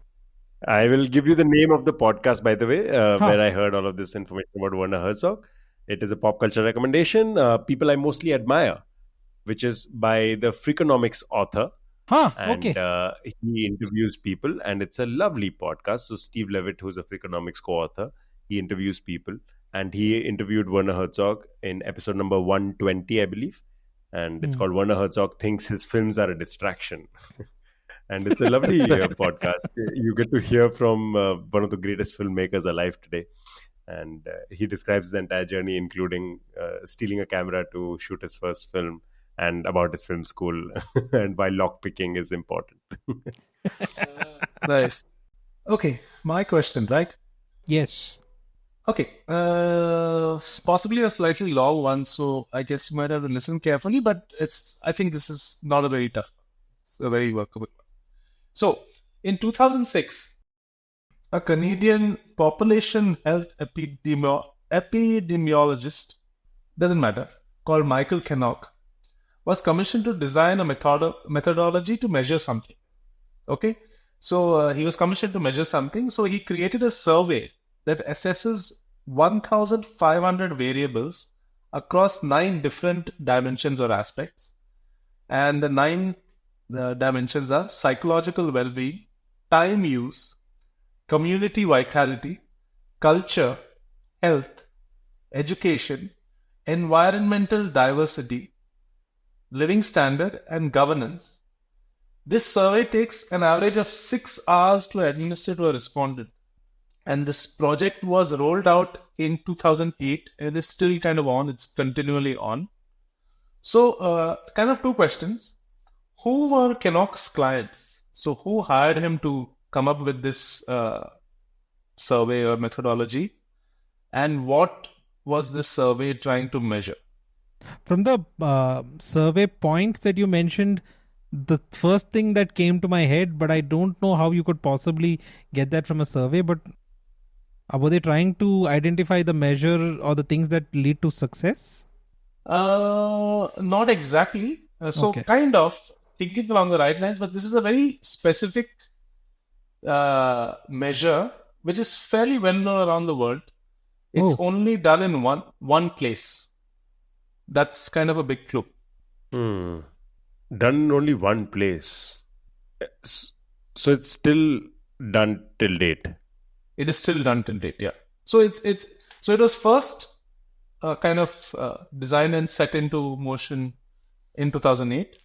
I will give you the name of the podcast, by the way, where I heard all of this information about Werner Herzog. It is a pop culture recommendation. People I mostly admire, which is by the Freakonomics author. Okay. He interviews people, and it's a lovely podcast. So Steve Levitt, who's a Freakonomics co-author, he interviews people. And he interviewed Werner Herzog in episode number 120, I believe. And it's called Werner Herzog Thinks His Films Are a Distraction. And it's a lovely podcast. You get to hear from one of the greatest filmmakers alive today. And he describes the entire journey, including stealing a camera to shoot his first film and about his film school and why lockpicking is important. Nice. Okay, my question, right? Yes. Okay, possibly a slightly long one, so I guess you might have to listen carefully, but I think this is not a very tough one. It's a very workable one. So, in 2006, a Canadian population health epidemiologist, doesn't matter, called Michael Kennock, was commissioned to design a methodology to measure something. Okay, so he was commissioned to measure something, so he created a survey that assesses 1,500 variables across 9 different dimensions or aspects. And the 9 dimensions are psychological well-being, time use, community vitality, culture, health, education, environmental diversity, living standard, and governance. This survey takes an average of 6 hours to administer to a respondent. And this project was rolled out in 2008 and is still kind of on. It's continually on. So, kind of two questions. Who were Kennock's clients? So, who hired him to come up with this survey or methodology? And what was this survey trying to measure? From the survey points that you mentioned, the first thing that came to my head, but I don't know how you could possibly get that from a survey, but were they trying to identify the measure or the things that lead to success? Not exactly. So, Okay. kind of thinking along the right lines, but this is a very specific measure which is fairly well known around the world. It's Oh. only done in one place. That's kind of a big clue. Done in only one place. So it's still done till date. It is still done till date, yeah. So it was first kind of designed and set into motion in 2008.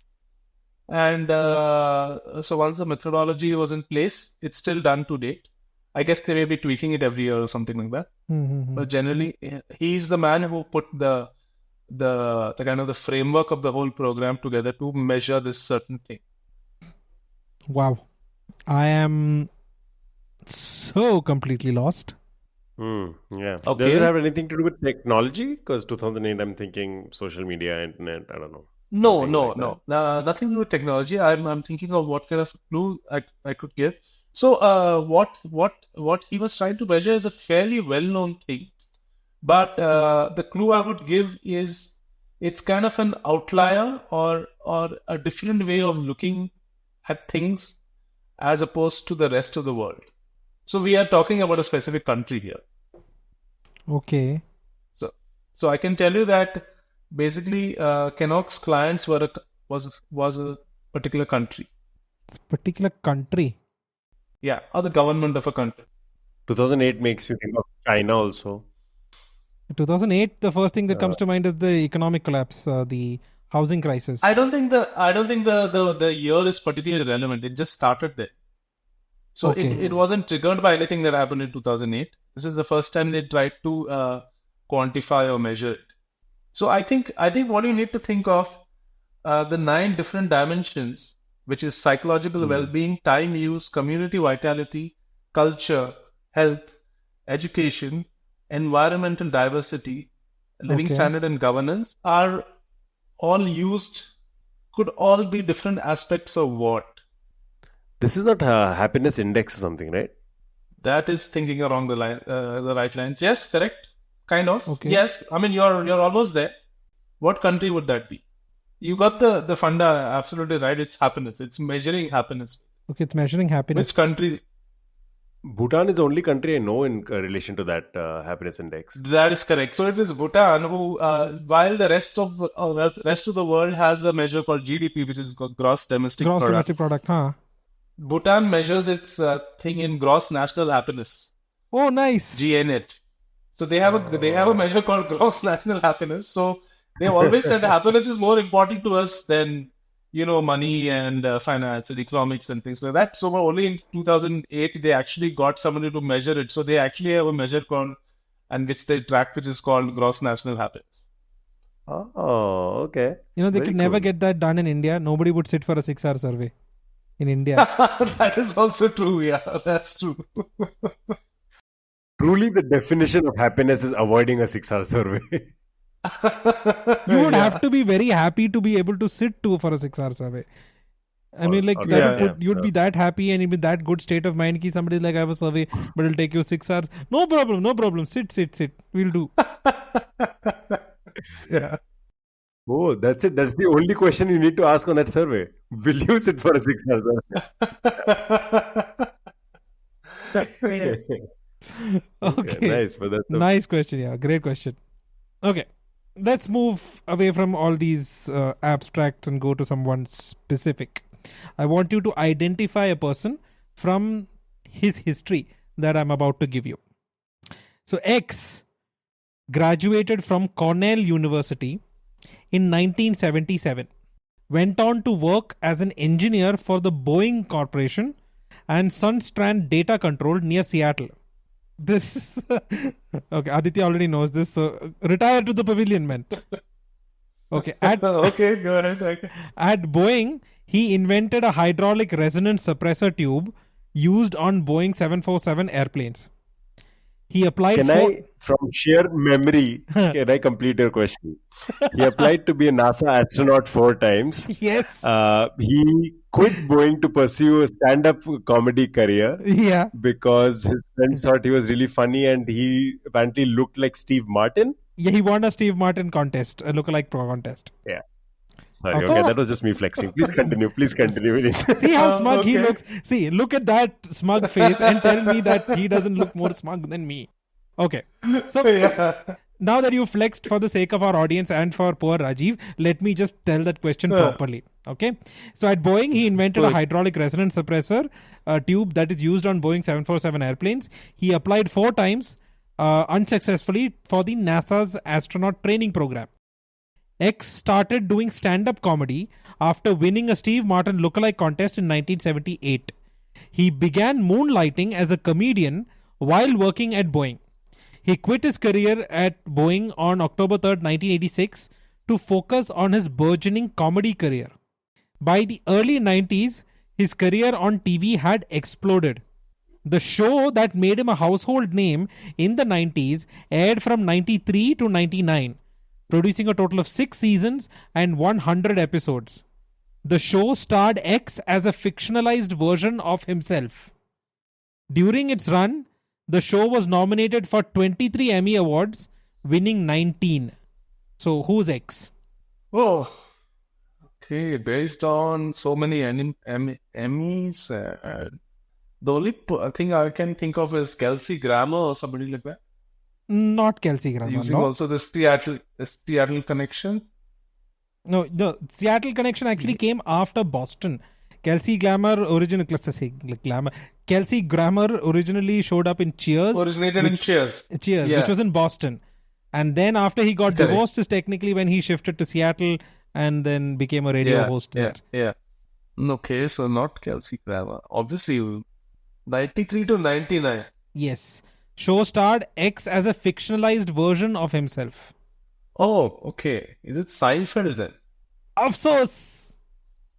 And so once the methodology was in place, it's still done to date. I guess they may be tweaking it every year or something like that. But generally, he's the man who put the kind of the framework of the whole program together to measure this certain thing. Wow. I am so completely lost. Yeah. Okay. Does it have anything to do with technology? Because 2008, I'm thinking social media, internet, I don't know. No, Something no, like no. Nothing to do with technology. I'm thinking of what kind of clue I could give. So what he was trying to measure is a fairly well-known thing, but the clue I would give is it's kind of an outlier or a different way of looking at things as opposed to the rest of the world. So we are talking about a specific country here. Okay. So I can tell you that basically Kennock's clients was a particular country. Particular country. Yeah, or the government of a country. 2008 makes you think of China also. 2008, the first thing that comes to mind is the economic collapse, the housing crisis. I don't think the year is particularly relevant. It just started there. So Okay. it wasn't triggered by anything that happened in 2008. This is the first time they tried to quantify or measure it. So I think what you need to think of the 9 different dimensions, which is psychological well-being, time use, community vitality, culture, health, education, environmental diversity, living Okay. standard, and governance, are all used, could all be different aspects of what? This is not a happiness index or something, right? That is thinking along the right lines. Yes, correct. Kind of. Okay. Yes. I mean, you're almost there. What country would that be? You got the funda absolutely right. It's happiness. It's measuring happiness. Okay, it's measuring happiness. Which country? Bhutan is the only country I know in relation to that happiness index. That is correct. So it is Bhutan who, while the rest of the world has a measure called GDP, which is gross domestic Gross product. domestic product, huh? Bhutan measures its thing in gross national happiness, Oh, nice. GNH. So they have a measure called gross national happiness. So they've always said happiness is more important to us than money and finance and economics and things like that. So only in 2008 they actually got somebody to measure it. So they actually have a measure called and which they track, which is called gross national happiness. Oh, okay. They Very could never cool. get that done in India. Nobody would sit for a 6-hour survey in India. That is also true. Yeah, that's true. Truly, the definition of happiness is avoiding a 6-hour survey. You would have to be very happy to be able to sit for a 6-hour survey. I mean, like, that would put, you'd be that happy and in that good state of mind ki somebody's like, I have a survey, but it'll take you 6 hours. No problem. Sit. We'll do. Yeah. Oh, that's it. That's the only question you need to ask on that survey. Will you sit for a 6-hour survey? Okay. Nice. But that's Nice question. Yeah, great question. Okay. Let's move away from all these abstracts and go to someone specific. I want you to identify a person from his history that I'm about to give you. So X graduated from Cornell University in 1977. went on to work as an engineer for the Boeing Corporation and Sunstrand Data Control near Seattle. This okay, Aditya already knows this, so retire to the pavilion, man. Okay, Okay, go ahead. Okay. at Boeing, he invented a hydraulic resonance suppressor tube used on Boeing 747 airplanes. He applied Can for... I, from sheer memory, can I complete your question? He applied to be a NASA astronaut 4 times. Yes. He quit Boeing to pursue a stand-up comedy career Yeah. because his friends thought he was really funny and he apparently looked like Steve Martin. Yeah, he won a Steve Martin contest, a lookalike pro contest. Yeah. Sorry, Okay. okay, that was just me flexing. Please continue. See how smug he Okay. looks. See, look at that smug face and tell me that he doesn't look more smug than me. Okay. So Yeah. now that you flexed for the sake of our audience and for poor Rajiv, let me just tell that question properly. Okay. So at Boeing, he invented a Good. hydraulic resonance suppressor tube that is used on Boeing 747 airplanes. He applied 4 times unsuccessfully for the NASA's astronaut training program. X started doing stand-up comedy after winning a Steve Martin lookalike contest in 1978. He began moonlighting as a comedian while working at Boeing. He quit his career at Boeing on October 3rd, 1986 to focus on his burgeoning comedy career. By the early 90s, his career on TV had exploded. The show that made him a household name in the 90s aired from 93 to 99, producing a total of 6 seasons and 100 episodes. The show starred X as a fictionalized version of himself. During its run, the show was nominated for 23 Emmy Awards, winning 19. So, who's X? Oh, okay. Based on so many Emmys, the only thing I can think of is Kelsey Grammer or somebody like that. Not Kelsey Grammer, Using no. also the Seattle connection. No, the Seattle connection actually came after Boston. Kelsey Grammer originally showed up in Cheers. Originated in Cheers. Cheers, Yeah. which was in Boston. And then after he got Correct. divorced is technically when he shifted to Seattle and then became a radio host there. Yeah. Okay, so not Kelsey Grammer. Obviously, 93 to 99. Yes. Show starred X as a fictionalized version of himself. Oh, okay. Is it Seinfeld then? Afsos!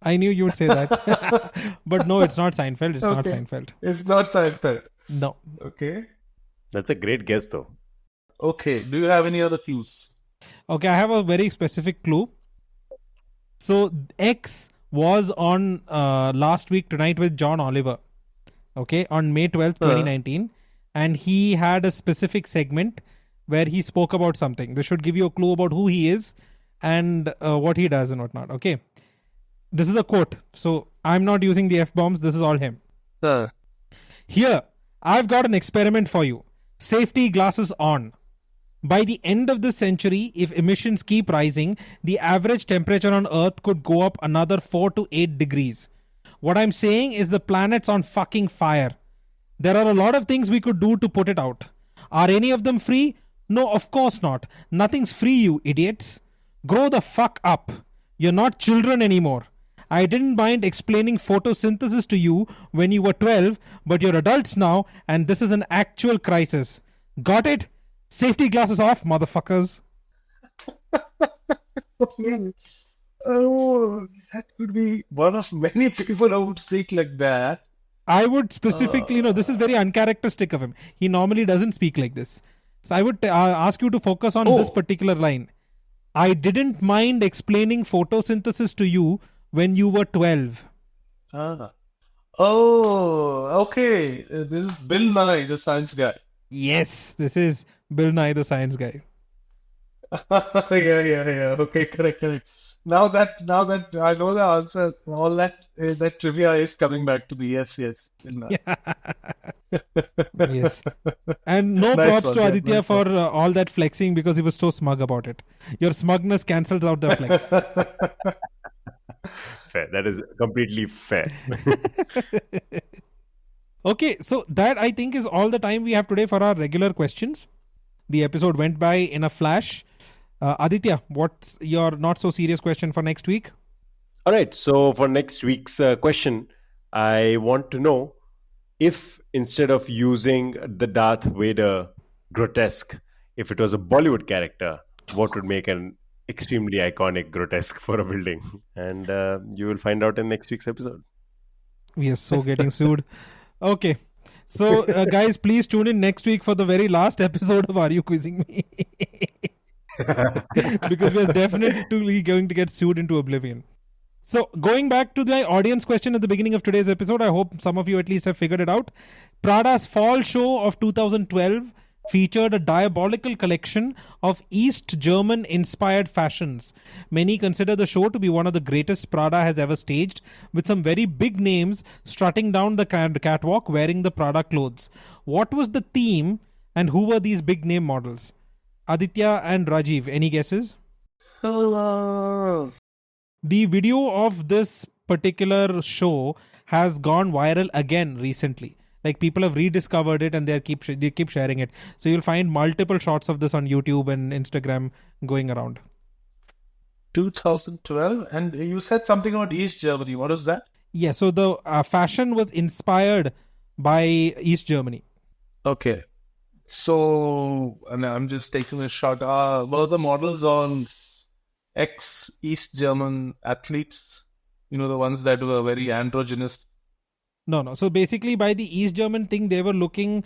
I knew you would say that. But no, it's not Seinfeld. It's not Okay. Seinfeld. It's not Seinfeld. No. Okay. That's a great guess, though. Okay. Do you have any other clues? Okay, I have a very specific clue. So, X was on last week tonight with John Oliver. Okay, on May 12th, 2019. And he had a specific segment where he spoke about something. This should give you a clue about who he is and what he does and whatnot. Okay. This is a quote. So, I'm not using the F-bombs. This is all him. Here, I've got an experiment for you. Safety glasses on. By the end of this century, if emissions keep rising, the average temperature on Earth could go up another 4 to 8 degrees. What I'm saying is the planet's on fucking fire. There are a lot of things we could do to put it out. Are any of them free? No, of course not. Nothing's free, you idiots. Grow the fuck up. You're not children anymore. I didn't mind explaining photosynthesis to you when you were 12, but you're adults now, and this is an actual crisis. Got it? Safety glasses off, motherfuckers. Oh, that could be one of many people who would speak like that. I would specifically, this is very uncharacteristic of him. He normally doesn't speak like this. So I would ask you to focus on this particular line. I didn't mind explaining photosynthesis to you when you were 12. Oh, okay. This is Bill Nye, the science guy. Yes, this is Bill Nye, the science guy. Yeah. Okay, correct. Now that I know the answer, all that trivia is coming back to me. Yes. Bill Nye. Yes. And no Nice props one, to yeah, Aditya nice for all that flexing because he was so smug about it. Your smugness cancels out the flex. Fair. That is completely fair. Okay, so that I think is all the time we have today for our regular questions. The episode went by in a flash. Aditya, what's your not so serious question for next week? All right. So for next week's question, I want to know if instead of using the Darth Vader grotesque, if it was a Bollywood character, what would make an extremely iconic grotesque for a building? And you will find out in next week's episode. We are so getting sued. Okay. So, guys, please tune in next week for the very last episode of Are You Quizzing Me? Because we are definitely going to get sued into oblivion. So, going back to the audience question at the beginning of today's episode, I hope some of you at least have figured it out. Prada's fall show of 2012 featured a diabolical collection of East German inspired fashions. Many consider the show to be one of the greatest Prada has ever staged, with some very big names strutting down the catwalk wearing the Prada clothes. What was the theme and who were these big name models? Aditya and Rajiv, any guesses? Hello. The video of this particular show has gone viral again recently. Like, people have rediscovered it and they keep sharing it. So you'll find multiple shots of this on YouTube and Instagram going around. 2012, and you said something about East Germany. What was that? Yeah, so the fashion was inspired by East Germany. Okay. So, and I'm just taking a shot. Were the models on ex-East German athletes? You know, the ones that were very androgynous. No. So basically, by the East German thing, they were looking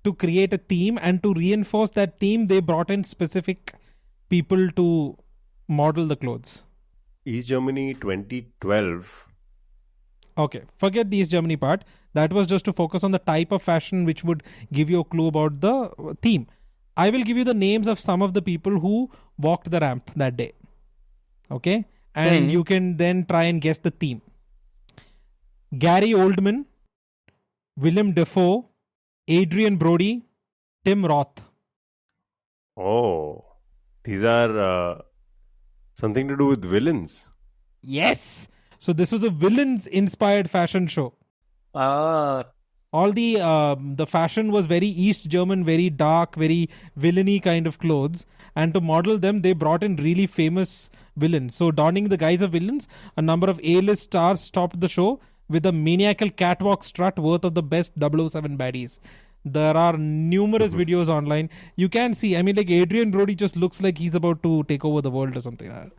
to create a theme, and to reinforce that theme, they brought in specific people to model the clothes. East Germany 2012. Okay, forget the East Germany part. That was just to focus on the type of fashion which would give you a clue about the theme. I will give you the names of some of the people who walked the ramp that day. Okay? And you can then try and guess the theme. Gary Oldman, Willem Dafoe, Adrian Brody, Tim Roth. Oh, these are something to do with villains. Yes! So this was a villains-inspired fashion show. All the fashion was very East German, very dark, very villainy kind of clothes. And to model them, they brought in really famous villains. So donning the guise of villains, a number of A-list stars stopped the show with a maniacal catwalk strut worth of the best 007 baddies. There are numerous videos online. You can see, I mean, like, Adrian Brody just looks like he's about to take over the world or something like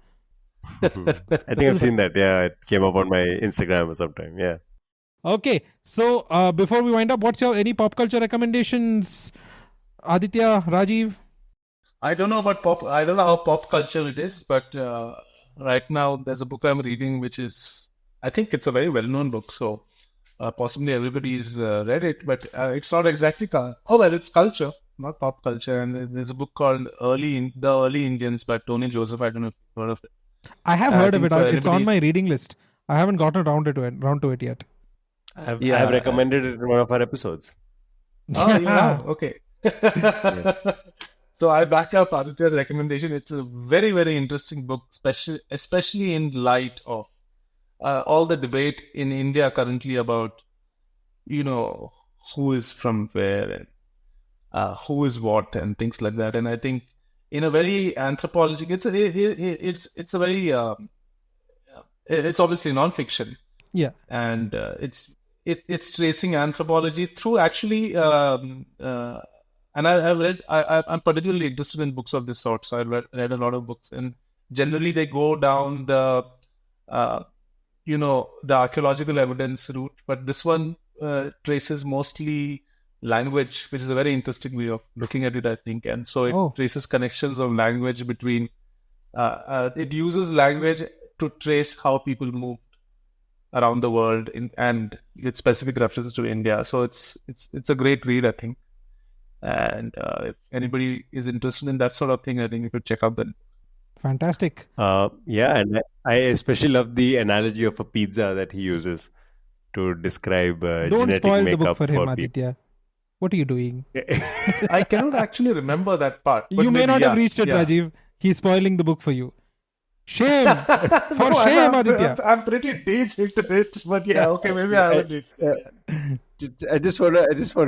that. I think I've seen that. Yeah, it came up on my Instagram or sometime. Yeah. Okay, so before we wind up, what's your any pop culture recommendations, Aditya, Rajiv? I don't know about pop. I don't know how pop culture it is, but right now there's a book I'm reading, which is, I think it's a very well-known book, so possibly everybody's read it, but it's not exactly. It's culture, not pop culture. And there's a book called The Early Indians by Tony Joseph. I don't know if you've heard of it. I have heard of it. It's on my reading list. I haven't gotten around to it yet. I've recommended it in one of our episodes. Oh, you have? Okay. So I back up Aditya's recommendation. It's a very, very interesting book, especially in light of all the debate in India currently about, who is from where and who is what and things like that. And I think in a very anthropological, it's a very it's obviously non-fiction. Yeah, and it's tracing anthropology through actually. And I'm particularly interested in books of this sort, so I read a lot of books, and generally they go down the archaeological evidence route, but this one traces mostly language, which is a very interesting way of looking at it, I think. And so it traces connections of language between. It uses language to trace how people moved around the world, and with specific references to India. So it's a great read, I think. And if anybody is interested in that sort of thing, I think you could check out that. Fantastic. Yeah, and I especially love the analogy of a pizza that he uses to describe Don't genetic spoil the makeup book for him, people. Aditya. What are you doing? I cannot actually remember that part. You may not have reached it, Rajiv. He's spoiling the book for you. Shame. Shame, Aditya. I'm pretty deep into it, but okay, maybe I haven't reached it. I just want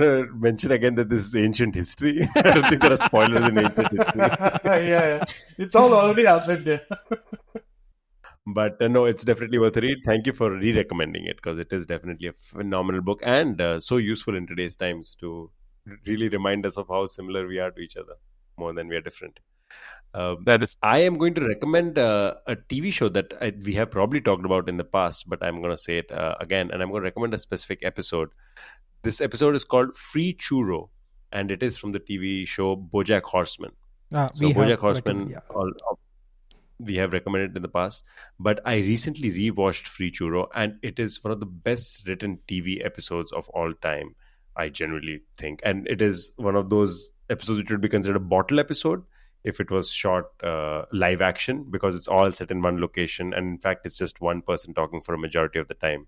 to mention again that this is ancient history. I don't think there are spoilers in ancient history. Yeah. It's all already happened. Yeah. But no, it's definitely worth a read. Thank you for re-recommending it because it is definitely a phenomenal book and so useful in today's times to really remind us of how similar we are to each other more than we are different. That is. I am going to recommend a TV show that we have probably talked about in the past, but I'm going to say it again, and I'm going to recommend a specific episode. This episode is called Free Churro, and it is from the TV show BoJack Horseman. So BoJack Horseman, we have recommended in the past, but I recently rewatched Free Churro, and it is one of the best written TV episodes of all time. I generally think, and it is one of those episodes which would be considered a bottle episode if it was shot live action, because it's all set in one location, and in fact it's just one person talking for a majority of the time.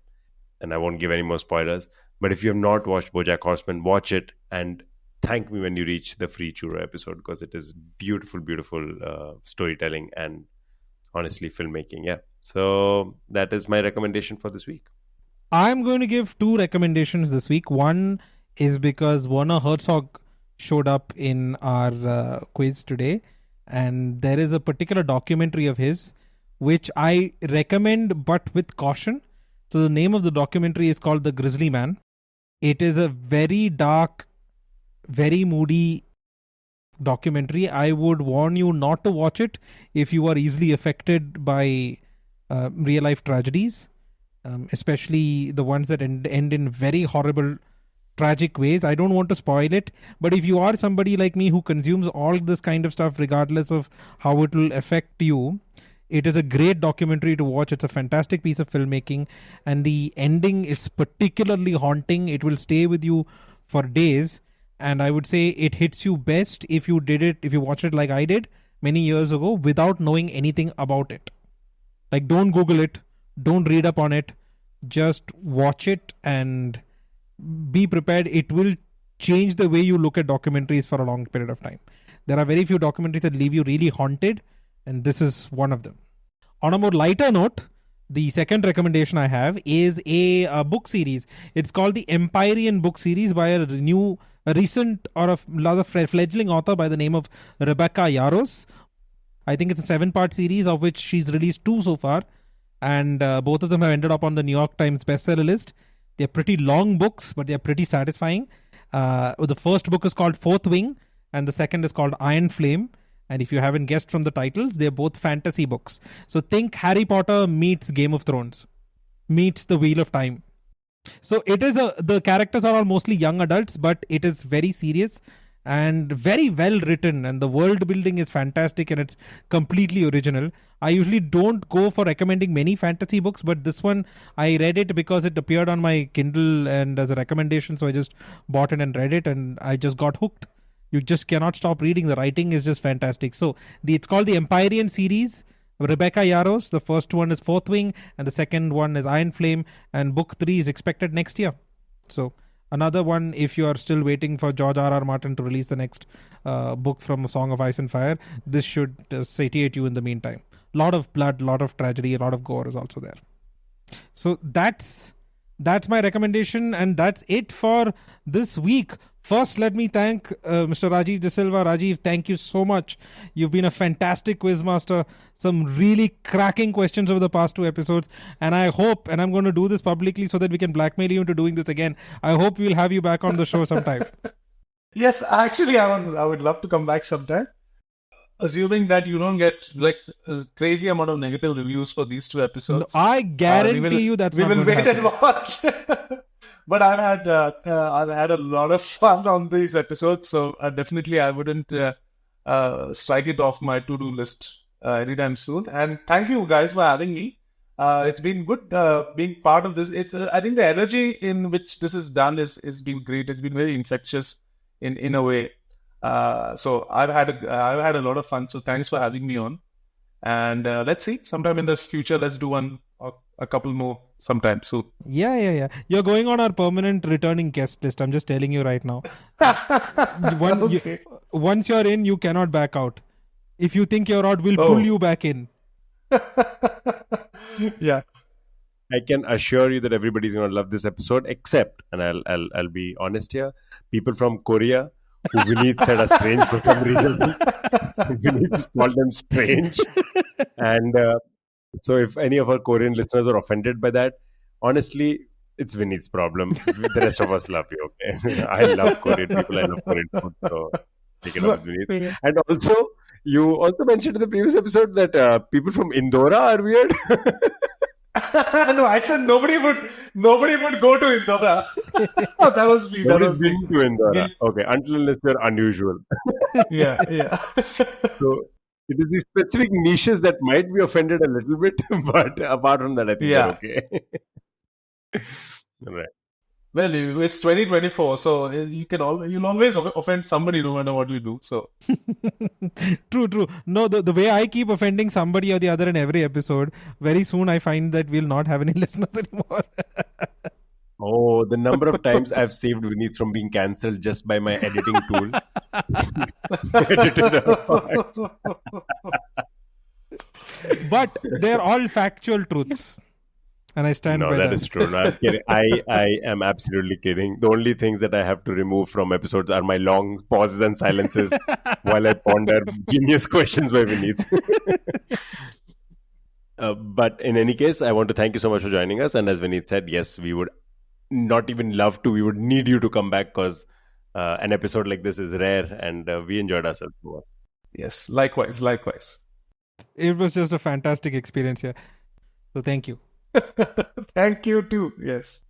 And I won't give any more spoilers, but if you have not watched BoJack Horseman, watch it and thank me when you reach the Free Churro episode, because it is beautiful storytelling and honestly filmmaking. Yeah, so that is my recommendation for this week. I'm going to give two recommendations this week. One is because Werner Herzog showed up in our quiz today, and there is a particular documentary of his which I recommend, but with caution. So the name of the documentary is called The Grizzly Man. It is a very dark, very moody documentary. I would warn you not to watch it if you are easily affected by real life tragedies, especially the ones that end in very horrible, tragic ways. I don't want to spoil it, but if you are somebody like me who consumes all this kind of stuff regardless of how it will affect you, it is a great documentary to watch. It's a fantastic piece of filmmaking, and the ending is particularly haunting. It will stay with you for days, and I would say it hits you best if you watch it like I did many years ago without knowing anything about it. Like, don't Google it, don't read up on it, just watch it and be prepared. It will change the way you look at documentaries for a long period of time. There are very few documentaries that leave you really haunted, and this is one of them. On a more lighter note, the second recommendation I have is a book series. It's called the Empyrean book series by a recent or a rather fledgling author by the name of Rebecca Yarros. I think it's a 7-part series of which she's released 2 so far, and both of them have ended up on the New York Times bestseller list. They're pretty long books, but they're pretty satisfying. The first book is called Fourth Wing, and the second is called Iron Flame. And if you haven't guessed from the titles, they're both fantasy books. So think Harry Potter meets Game of Thrones, meets The Wheel of Time. So it is the characters are all mostly young adults, but it is very serious and very well written, and the world building is fantastic, and it's completely original. I usually don't go for recommending many fantasy books, but this one I read it because it appeared on my Kindle and as a recommendation, so I just bought it and read it, and I just got hooked. You just cannot stop reading. The writing is just fantastic. So it's called the Empyrean series. Rebecca Yarros. The first one is Fourth Wing, and the second one is Iron Flame, and book 3 is expected next year. So another one, if you are still waiting for George R.R. Martin to release the next book from Song of Ice and Fire, this should satiate you in the meantime. A lot of blood, a lot of tragedy, a lot of gore is also there. So that's my recommendation, and that's it for this week. First, let me thank Mr. Rajiv De Silva. Rajiv, thank you so much. You've been a fantastic quizmaster. Some really cracking questions over the past 2 episodes. And I hope, and I'm going to do this publicly so that we can blackmail you into doing this again, I hope we'll have you back on the show sometime. Yes, actually, I would love to come back sometime. Assuming that you don't get like a crazy amount of negative reviews for these 2 episodes. No, I guarantee you that's not going to happen. We will wait and watch. But I've had a lot of fun on these episodes, so definitely I wouldn't strike it off my to-do list anytime soon. And thank you guys for having me. It's been good being part of this. It's I think the energy in which this is done is been great. It's been very infectious in a way. So I've had a lot of fun. So thanks for having me on. And let's see, sometime in the future, let's do one or a couple more sometime soon. Yeah. You're going on our permanent returning guest list. I'm just telling you right now. Okay. Once you're in, you cannot back out. If you think you're out, we'll pull you back in. Yeah. I can assure you that everybody's going to love this episode, except, and I'll be honest here, people from Korea who Vineet said are strange for some reason. Vineet just called them strange. And So if any of our Korean listeners are offended by that, honestly, it's Vinny's problem. The rest of us love you, okay? I love Korean people. I love Korean food. So take it up with Vinny. Yeah. And also, you also mentioned in the previous episode that people from Indora are weird. No, I said nobody would go to Indora. That was me. That Nobody's was me. been to Indora. Okay, until unless they're unusual. Yeah. So it is these specific niches that might be offended a little bit, but apart from that, I think Yeah. they're okay. Right. Well, it's 2024, so you'll always offend somebody no matter what you do. So True. No, the way I keep offending somebody or the other in every episode, very soon I find that we'll not have any listeners anymore. Oh, the number of times I've saved Vineet from being cancelled just by my editing tool. Edited our parts. But they're all factual truths. And I stand No, by that that. is true. No, I'm kidding. I am absolutely kidding. The only things that I have to remove from episodes are my long pauses and silences while I ponder genius questions by Vineet. But in any case, I want to thank you so much for joining us. And as Vineet said, yes, we would not even love to. We would need you to come back because an episode like this is rare and we enjoyed ourselves more. yes, likewise. It was just a fantastic experience here. So thank you. Thank you too. Yes.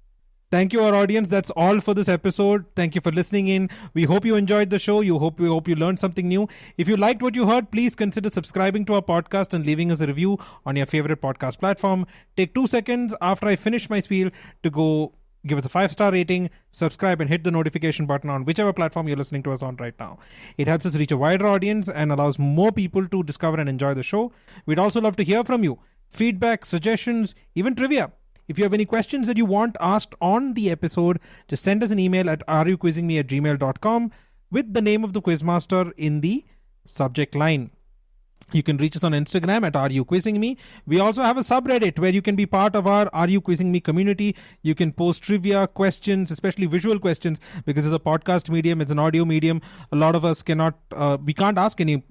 Thank you, our audience. That's all for this episode. Thank you for listening in. We hope you enjoyed the show. We hope you learned something new. If you liked what you heard, please consider subscribing to our podcast and leaving us a review on your favorite podcast platform. Take 2 seconds after I finish my spiel to go give us a 5-star rating, subscribe, and hit the notification button on whichever platform you're listening to us on right now. It helps us reach a wider audience and allows more people to discover and enjoy the show. We'd also love to hear from you. Feedback, suggestions, even trivia. If you have any questions that you want asked on the episode, just send us an email at areyouquizzingme@gmail.com with the name of the quizmaster in the subject line. You can reach us on Instagram at areyouquizzingme. We also have a subreddit where you can be part of our Are You Quizzing Me community. You can post trivia, questions, especially visual questions, because it's a podcast medium, it's an audio medium. A lot of us we can't ask any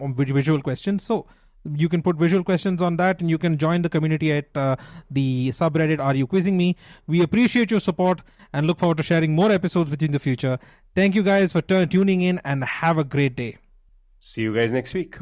visual questions. So you can put visual questions on that and you can join the community at the subreddit Are You Quizzing Me. We appreciate your support and look forward to sharing more episodes with you in the future. Thank you guys for tuning in and have a great day. See you guys next week.